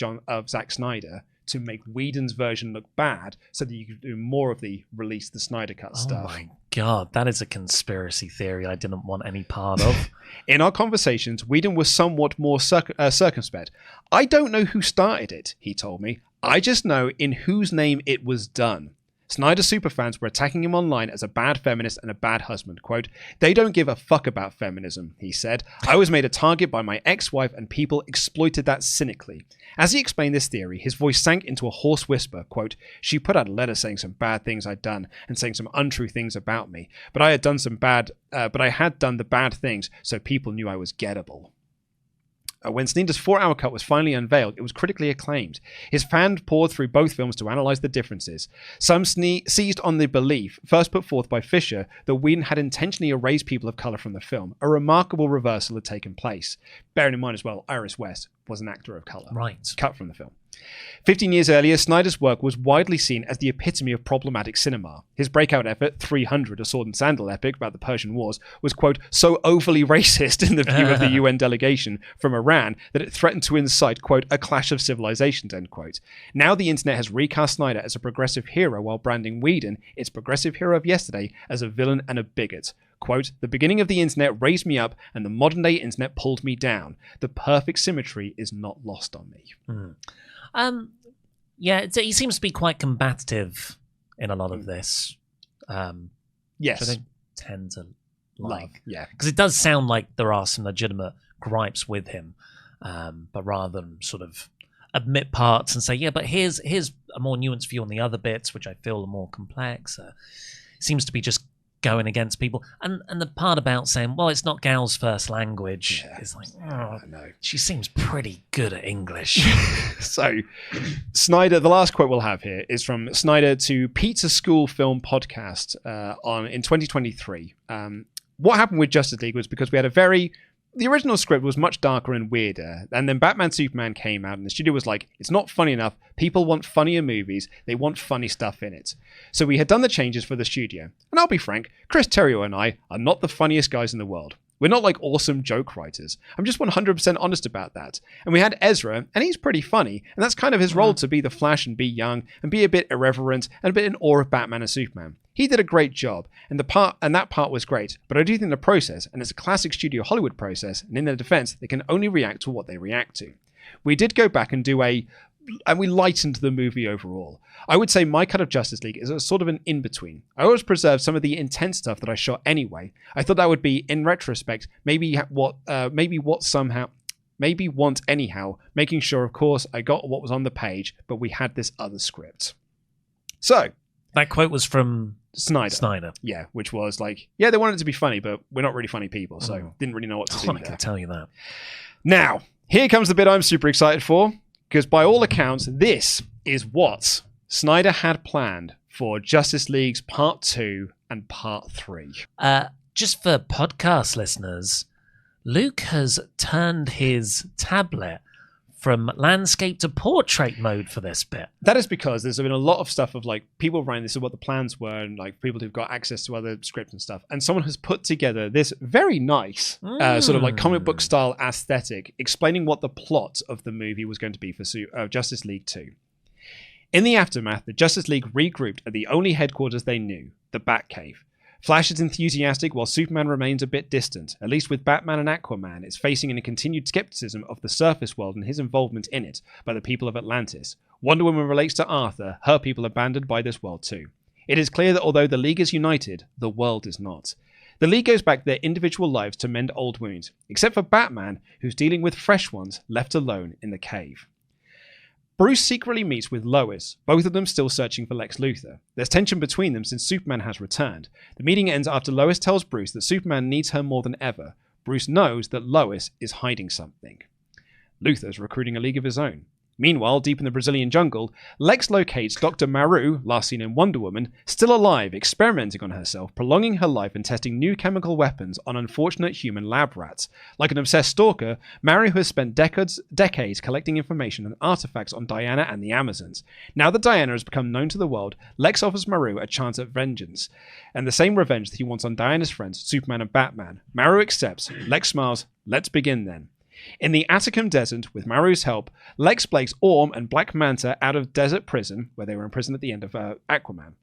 Zack Snyder to make Whedon's version look bad so that you can do more of the release the Snyder Cut stuff. Oh my God, that is a conspiracy theory I didn't want any part of. In our conversations, Whedon was somewhat more circumspect. I don't know who started it, he told me. I just know in whose name it was done. Snyder superfans were attacking him online as a bad feminist and a bad husband. Quote, they don't give a fuck about feminism, he said. I was made a target by my ex-wife and people exploited that cynically. As he explained this theory, his voice sank into a hoarse whisper. Quote, she put out a letter saying some bad things I'd done and saying some untrue things about me. But I had done the bad things, so people knew I was gettable. When Snyder's 4-hour cut was finally unveiled, it was critically acclaimed. His fans poured through both films to analyse the differences. Some seized on the belief, first put forth by Fisher, that Whedon had intentionally erased people of colour from the film. A remarkable reversal had taken place. Bearing in mind as well, Iris West was an actor of colour. Right. Cut from the film. 15 years earlier, Snyder's work was widely seen as the epitome of problematic cinema. His breakout effort, 300, a sword and sandal epic about the Persian Wars, was, quote, so overly racist in the view of the UN delegation from Iran that it threatened to incite, quote, a clash of civilizations, end quote. Now the internet has recast Snyder as a progressive hero while branding Whedon, its progressive hero of yesterday, as a villain and a bigot. Quote, the beginning of the internet raised me up and the modern day internet pulled me down. The perfect symmetry is not lost on me. Yeah, he seems to be quite combative in a lot of this. Yes. Which I don't tend to like. Yeah. Because it does sound like there are some legitimate gripes with him, but rather than sort of admit parts and say, yeah, but here's a more nuanced view on the other bits, which I feel are more complex. Seems to be just going against people, and the part about saying, well, it's not Gal's first language, is like, oh, no, she seems pretty good at English. So Snyder, the last quote we'll have here is from Snyder to Pizza School Film Podcast in 2023. What happened with Justice League was because we had the original script was much darker and weirder, and then Batman Superman came out and the studio was like, it's not funny enough, people want funnier movies, they want funny stuff in it. So we had done the changes for the studio, and I'll be frank, Chris Terrio and I are not the funniest guys in the world. We're not like awesome joke writers. I'm just 100% honest about that. And we had Ezra, and he's pretty funny, and that's kind of his role, to be the Flash and be young and be a bit irreverent and a bit in awe of Batman and Superman. He did a great job, and that part was great, but I do think the process, and it's a classic studio Hollywood process, and in their defense, they can only react to what they react to. We did go back and and we lightened the movie overall. I would say my cut of Justice League is a sort of an in-between. I always preserved some of the intense stuff that I shot anyway. I thought that would be, in retrospect, maybe want anyhow, making sure, of course, I got what was on the page, but we had this other script. So, that quote was from Snyder. Yeah, which was like, yeah, they wanted it to be funny, but we're not really funny people, so didn't really know what to do there. I can tell you that. Now, here comes the bit I'm super excited for, because by all accounts, this is what Snyder had planned for Justice League's Part 2 and Part 3. Just for podcast listeners, Luke has turned his tablet from landscape to portrait mode for this bit. That is because there's been a lot of stuff of like people writing this is what the plans were, and like people who've got access to other scripts and stuff. And someone has put together this very nice sort of like comic book style aesthetic explaining what the plot of the movie was going to be for Justice League 2. In the aftermath, the Justice League regrouped at the only headquarters they knew, the Batcave. Flash is enthusiastic while Superman remains a bit distant. At least with Batman and Aquaman, it's facing a continued skepticism of the surface world and his involvement in it by the people of Atlantis. Wonder Woman relates to Arthur, her people abandoned by this world too. It is clear that although the League is united, the world is not. The League goes back their individual lives to mend old wounds, except for Batman, who's dealing with fresh ones left alone in the cave. Bruce secretly meets with Lois, both of them still searching for Lex Luthor. There's tension between them since Superman has returned. The meeting ends after Lois tells Bruce that Superman needs her more than ever. Bruce knows that Lois is hiding something. Luther's recruiting a league of his own. Meanwhile, deep in the Brazilian jungle, Lex locates Dr. Maru, last seen in Wonder Woman, still alive, experimenting on herself, prolonging her life and testing new chemical weapons on unfortunate human lab rats. Like an obsessed stalker, Maru has spent decades collecting information and artifacts on Diana and the Amazons. Now that Diana has become known to the world, Lex offers Maru a chance at vengeance, and the same revenge that he wants on Diana's friends, Superman and Batman. Maru accepts. Lex smiles. Let's begin then. In the Atacama Desert, with Maru's help, Lex breaks Orm and Black Manta out of desert prison, where they were imprisoned at the end of Aquaman.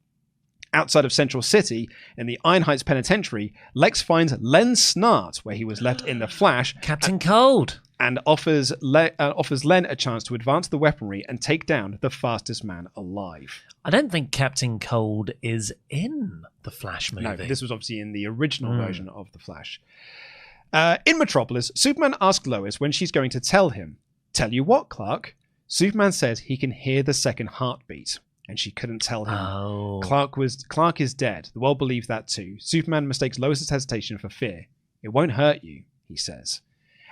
Outside of Central City, in the Iron Heights Penitentiary, Lex finds Len Snart, where he was left in the Flash, Captain Cold, and offers Len a chance to advance the weaponry and take down the fastest man alive. I don't think Captain Cold is in the Flash movie. No, this was obviously in the original version of the Flash. In Metropolis, Superman asks Lois when she's going to tell him. Tell you what, Clark? Superman says he can hear the second heartbeat, and she couldn't tell him. Oh. Clark is dead. The world believes that too. Superman mistakes Lois's hesitation for fear. It won't hurt you, he says.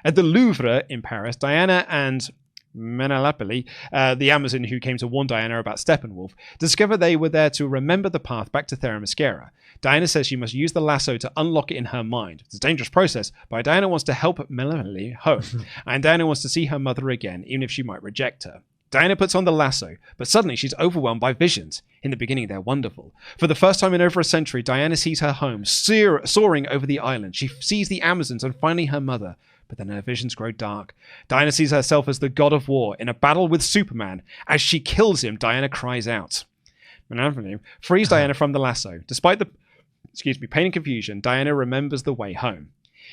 At the Louvre in Paris, Diana and Menelapoli, the Amazon who came to warn Diana about Steppenwolf, discover they were there to remember the path back to Themyscira. Diana says she must use the lasso to unlock it in her mind. It's a dangerous process, but Diana wants to help Menelapoli home, and Diana wants to see her mother again, even if she might reject her. Diana puts on the lasso, but suddenly she's overwhelmed by visions. In the beginning, they're wonderful. For the first time in over a century, Diana sees her home soaring over the island. She sees the Amazons and finally her mother. But then her visions grow dark. Diana sees herself as the god of war in a battle with Superman. As she kills him, Diana cries out. Menelapoli frees Diana from the lasso. Despite the pain and confusion, Diana remembers the way home.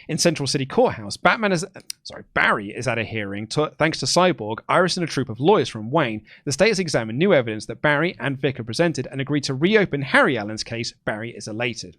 In Central City Courthouse, Barry is at a hearing thanks to Cyborg, Iris, and a troop of lawyers from Wayne. The state has examined new evidence that Barry and Vic have presented and agreed to reopen Harry Allen's case. Barry is elated.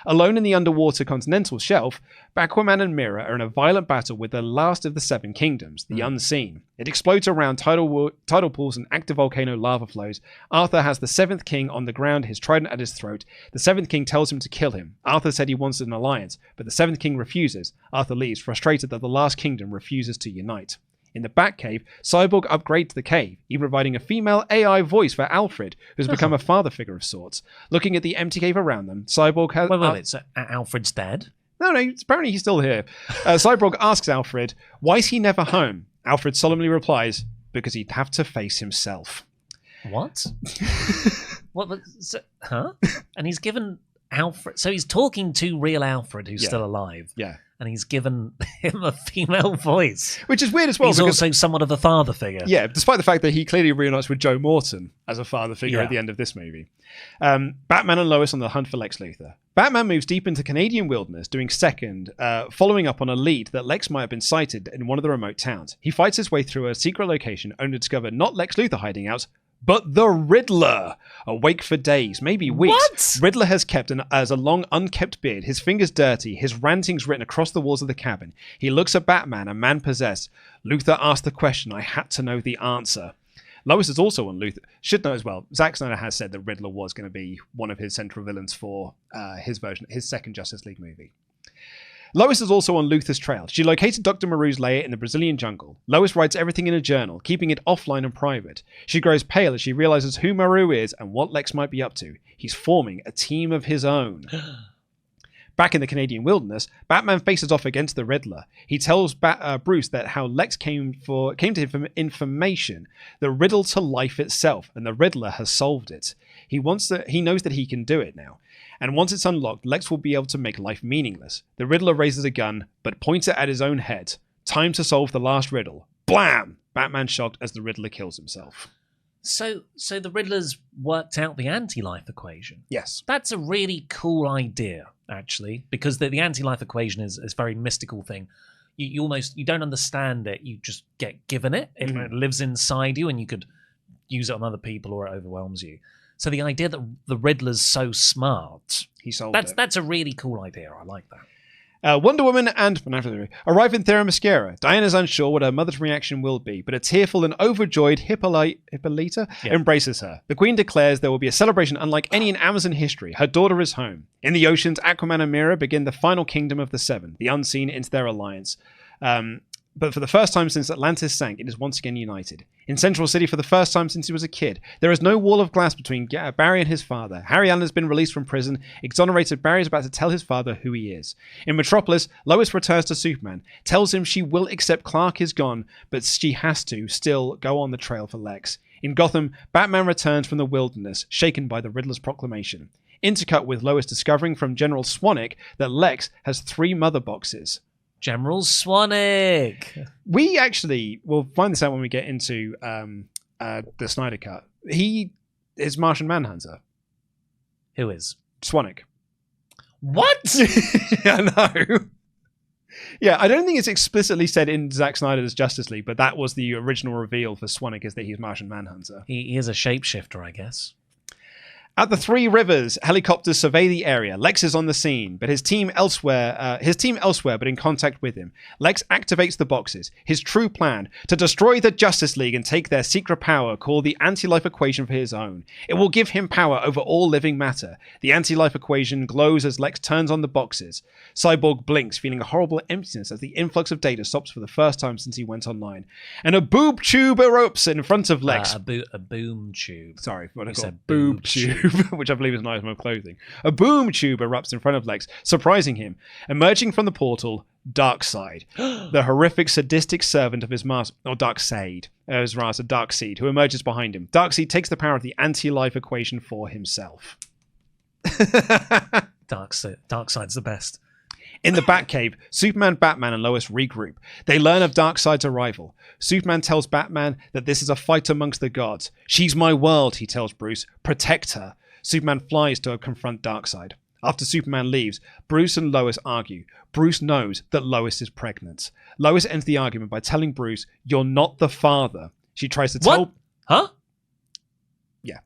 Alone in the underwater continental shelf, Aquaman and Mera are in a violent battle with the last of the Seven Kingdoms, the Unseen. It explodes around tidal pools and active volcano lava flows. Arthur has the Seventh King on the ground, his trident at his throat. The Seventh King tells him to kill him. Arthur said he wants an alliance, but the Seventh King refuses. Arthur leaves, frustrated that the last kingdom refuses to unite. In the Batcave, Cyborg upgrades the cave, even providing a female AI voice for Alfred, who's become a father figure of sorts. Looking at the empty cave around them, Cyborg has... Wait, so Alfred's dead? No, apparently he's still here. Cyborg asks Alfred, why is he never home? Alfred solemnly replies, because he'd have to face himself. What? Huh? And he's given Alfred... So he's talking to real Alfred, who's still alive. Yeah. And he's given him a female voice. Which is weird as well. He's also somewhat of a father figure. Yeah, despite the fact that he clearly reunites with Joe Morton as a father figure at the end of this movie. Batman and Lois on the hunt for Lex Luthor. Batman moves deep into Canadian wilderness, doing second, following up on a lead that Lex might have been sighted in one of the remote towns. He fights his way through a secret location, only to discover not Lex Luthor hiding out, but the Riddler! Awake for days, maybe weeks. What? Riddler has kept a long, unkept beard, his fingers dirty, his rantings written across the walls of the cabin. He looks at Batman, a man possessed. Luthor asked the question, I had to know the answer. Lois is also on Luthor. Should know as well, Zack Snyder has said that Riddler was going to be one of his central villains for his second Justice League movie. Lois is also on Luthor's trail. She located Dr. Maru's lair in the Brazilian jungle. Lois writes everything in a journal, keeping it offline and private. She grows pale as she realizes who Maru is and what Lex might be up to. He's forming a team of his own. Back in the Canadian wilderness, Batman faces off against the Riddler. He tells Bruce that how Lex came to him for information, the riddle to life itself, and the Riddler has solved it. He knows that he can do it now. And once it's unlocked, Lex will be able to make life meaningless. The Riddler raises a gun, but points it at his own head. Time to solve the last riddle. Blam! Batman shocked as the Riddler kills himself. So the Riddler's worked out the anti-life equation. Yes. That's a really cool idea, actually, because the anti-life equation is a very mystical thing. You don't understand it. You just get given it. It lives inside you, and you could use it on other people, or it overwhelms you. So the idea that the Riddler's so smart, he solved it. That's a really cool idea. I like that. Wonder Woman and arrive in Themyscira. Diana's unsure what her mother's reaction will be, but a tearful and overjoyed Hippolyta embraces her. The Queen declares there will be a celebration unlike any in Amazon history. Her daughter is home. In the oceans, Aquaman and Mera begin the final kingdom of the Seven, the unseen, into their alliance. But for the first time since Atlantis sank, it is once again united. In Central City, for the first time since he was a kid, there is no wall of glass between Barry and his father. Harry Allen has been released from prison. Exonerated, Barry is about to tell his father who he is. In Metropolis, Lois returns to Superman, tells him she will accept Clark is gone, but she has to still go on the trail for Lex. In Gotham, Batman returns from the wilderness, shaken by the Riddler's proclamation. Intercut with Lois discovering from General Swanwick that Lex has 3 mother boxes. General Swanwick. We actually will find this out when we get into the Snyder Cut. He is Martian Manhunter. Who is? Swanwick. What? I know. Yeah, I don't think it's explicitly said in Zack Snyder's Justice League, but that was the original reveal for Swanwick, is that he's Martian Manhunter. He is a shapeshifter, I guess. At the Three Rivers, helicopters survey the area. Lex is on the scene, but his team elsewhere, but in contact with him. Lex activates the boxes. His true plan, to destroy the Justice League and take their secret power called the anti-life equation for his own. It will give him power over all living matter. The anti-life equation glows as Lex turns on the boxes. Cyborg blinks, feeling a horrible emptiness as the influx of data stops for the first time since he went online. And a boob tube erupts in front of Lex. A boom tube. Sorry, what I said boob tube. Which I believe is an item of clothing. A boom tube erupts in front of Lex, surprising him. Emerging from the portal, Darkseid, the horrific, sadistic servant of his master, or Darkseid, as rather Darkseid, who emerges behind him. Darkseid takes the power of the anti-life equation for himself. Darkseid's the best. In the Batcave, Superman, Batman, and Lois regroup. They learn of Darkseid's arrival. Superman tells Batman that this is a fight amongst the gods. She's my world, he tells Bruce. Protect her. Superman flies to confront Darkseid. After Superman leaves, Bruce and Lois argue. Bruce knows that Lois is pregnant. Lois ends the argument by telling Bruce, "You're not the father." She tries to tell... What? Huh? Yeah.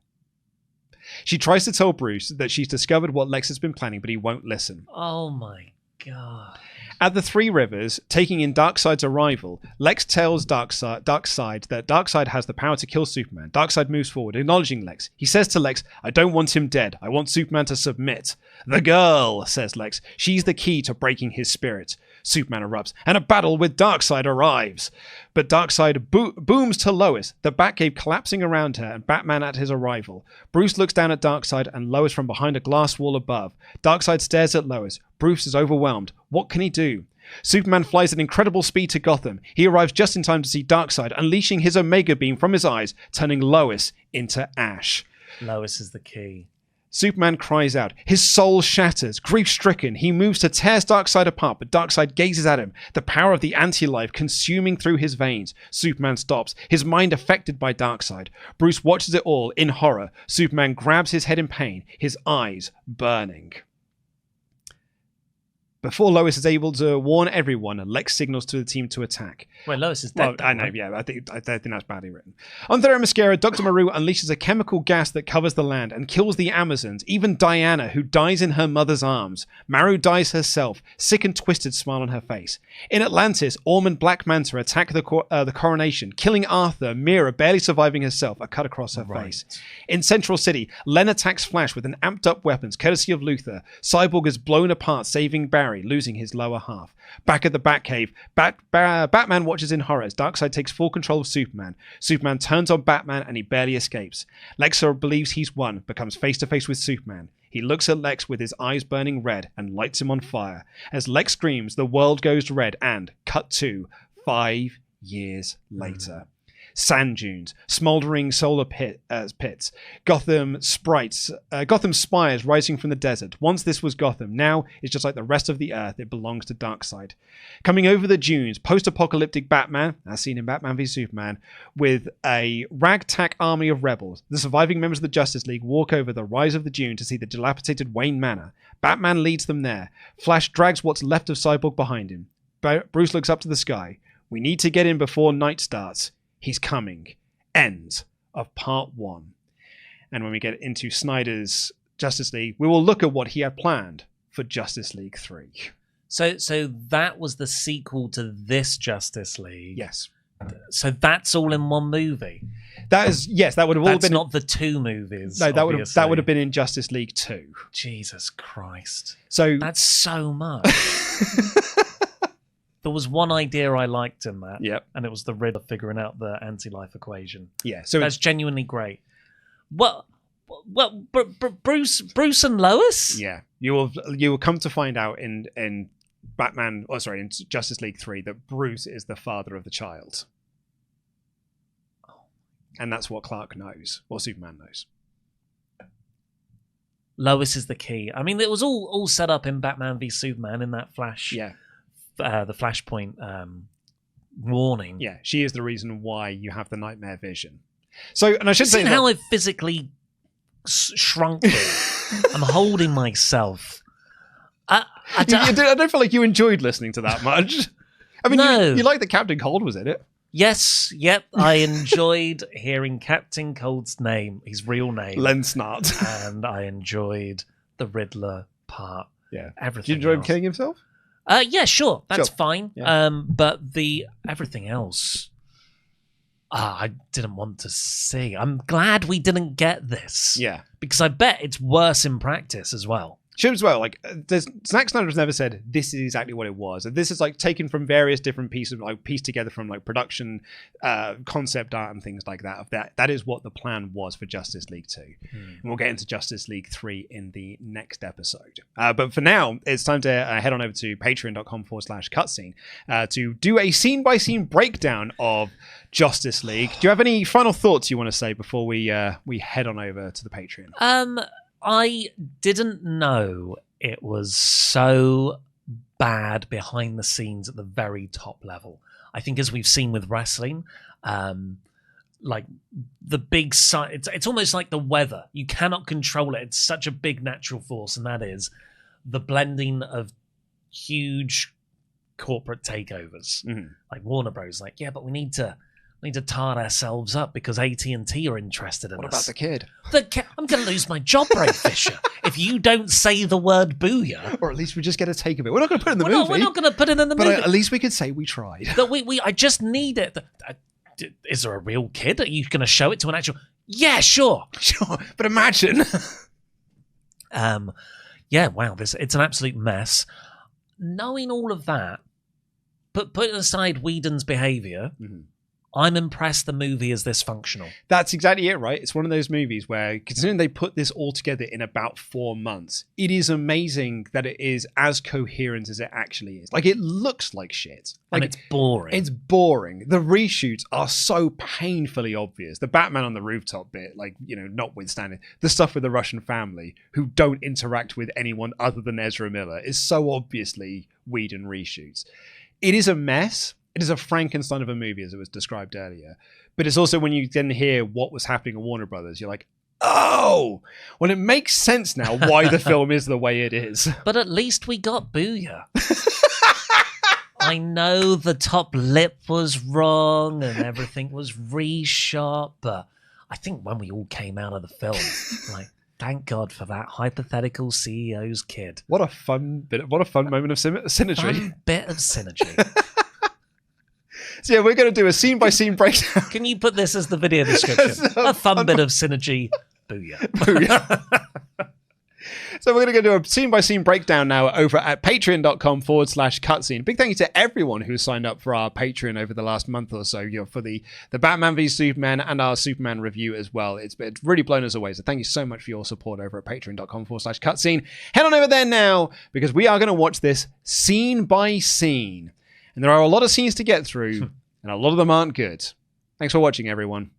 She tries to tell Bruce that she's discovered what Lex has been planning, but he won't listen. Oh my God. At the Three Rivers, taking in Darkseid's arrival, Lex tells Darkseid that Darkseid has the power to kill Superman. Darkseid moves forward, acknowledging Lex. He says to Lex, "I don't want him dead. I want Superman to submit." "The girl," says Lex. "She's the key to breaking his spirit." Superman erupts, and a battle with Darkseid arrives. But Darkseid booms to Lois, the Batcave collapsing around her, and Batman at his arrival. Bruce looks down at Darkseid and Lois from behind a glass wall above. Darkseid stares at Lois. Bruce is overwhelmed. What can he do? Superman flies at incredible speed to Gotham. He arrives just in time to see Darkseid unleashing his Omega Beam from his eyes, turning Lois into ash. Lois is the key. Superman cries out. His soul shatters. Grief-stricken, he moves to tear Darkseid apart, but Darkseid gazes at him, the power of the anti-life consuming through his veins. Superman stops, his mind affected by Darkseid. Bruce watches it all in horror. Superman grabs his head in pain, his eyes burning. Before Lois is able to warn everyone, Lex signals to the team to attack. Wait, Lois is dead. Well, I know, yeah. I think that's badly written. On Themyscira, Dr. Maru unleashes a chemical gas that covers the land and kills the Amazons, even Diana, who dies in her mother's arms. Maru dies herself, sick and twisted smile on her face. In Atlantis, Orm and Black Manta attack the coronation, killing Arthur, Mera barely surviving herself, a cut across her face. In Central City, Len attacks Flash with an amped-up weapons, courtesy of Luthor. Cyborg is blown apart, saving Barry, losing his lower half. Back at the Batcave, Batman watches in horror as Darkseid takes full control of Superman. Superman turns on Batman and he barely escapes. Lex believes he's won, becomes face to face with Superman. He looks at Lex with his eyes burning red and lights him on fire. As Lex screams, the world goes red and, cut to, 5 years later. Sand dunes, smouldering solar pits, Gotham spires rising from the desert. Once this was Gotham, now it's just like the rest of the Earth. It belongs to Darkseid. Coming over the dunes, post-apocalyptic Batman, as seen in Batman v Superman, with a ragtag army of rebels. The surviving members of the Justice League walk over the rise of the dune to see the dilapidated Wayne Manor. Batman leads them there. Flash drags what's left of Cyborg behind him. Bruce looks up to the sky. We need to get in before night starts. He's coming. End of part 1. And when we get into Snyder's Justice League, we will look at what he had planned for Justice League 3. So that was the sequel to this Justice League. Yes. So that's all in one movie. That is, yes, that would have all That's been... not the two movies. No, that obviously. would have been in Justice League 2. Jesus Christ. So That's so much. There was one idea I liked in that. Yep. And it was the Riddler figuring out the anti-life equation. Yeah. So that's genuinely great. Well, Bruce and Lois? Yeah. You will come to find out in in Justice League 3 that Bruce is the father of the child. And that's what Clark knows, or Superman knows. Lois is the key. I mean, it was all set up in Batman v Superman in that Flash. Yeah. The Flashpoint warning. Yeah, she is the reason why you have the nightmare vision. So, and I should say how I've physically shrunk it. I'm holding myself. I don't feel like you enjoyed listening to that much. I mean, no. you like that Captain Cold was in it. Yes, yep. I enjoyed hearing Captain Cold's name, his real name. Len Snart. And I enjoyed the Riddler part. Yeah. Everything. Did you enjoy him else. killing himself? Yeah, sure. That's fine. Yeah. But the everything else, I didn't want to see. I'm glad we didn't get this. Yeah. Because I bet it's worse in practice as well. Should as well. Like, Zack Snyder has never said this is exactly what it was. This is like taken from various different pieces, like pieced together from like production, concept art, and things like that. That is what the plan was for Justice League 2. And we'll get into Justice League 3 in the next episode. But for now, it's time to head on over to patreon.com/cutscene to do a scene-by-scene breakdown of Justice League. Do you have any final thoughts you want to say before we head on over to the Patreon? I didn't know it was so bad behind the scenes at the very top level. I think as we've seen with wrestling, like the big side, it's almost like the weather. You cannot control it. It's such a big natural force, and that is the blending of huge corporate takeovers. Mm-hmm. Like Warner Bros. Like, yeah, but we need to tar ourselves up because AT&T are interested in us. What about the kid? I'm going to lose my job, Ray Fisher, if you don't say the word booyah. Or at least we just get a take of it. We're not going to put it in the movie. We're not going to put it in the movie. But at least we could say we tried. That I just need it. Is there a real kid? Are you going to show it to an actual... Yeah, sure. Sure, but imagine. Yeah, wow, it's an absolute mess. Knowing all of that, but putting aside Whedon's behaviour... Mm-hmm. I'm impressed the movie is this functional. That's exactly it, right? It's one of those movies where, considering they put this all together in about 4 months, it is amazing that it is as coherent as it actually is. Like, it looks like shit. Like, and it's boring. It's boring. The reshoots are so painfully obvious. The Batman on the rooftop bit, like, notwithstanding, the stuff with the Russian family, who don't interact with anyone other than Ezra Miller, is so obviously Whedon reshoots. It is a mess. It is a Frankenstein of a movie, as it was described earlier. But it's also when you then hear what was happening at Warner Brothers, you're like, oh, well, it makes sense now why the film is the way it is. But at least we got Booyah. I know the top lip was wrong and everything was reshot, but I think when we all came out of the film, like, thank God for that hypothetical CEO's kid. What a fun moment of synergy. Fun bit of synergy. So yeah, we're going to do a scene-by-scene breakdown. Can you put this as the video description? A fun bit of synergy. Booyah. Booyah. So we're going to do a scene-by-scene breakdown now over at patreon.com/cutscene. Big thank you to everyone who signed up for our Patreon over the last month or so, for the Batman v Superman and our Superman review as well. It's really blown us away. So thank you so much for your support over at patreon.com/cutscene. Head on over there now, because we are going to watch this scene by scene. And there are a lot of scenes to get through, and a lot of them aren't good. Thanks for watching, everyone.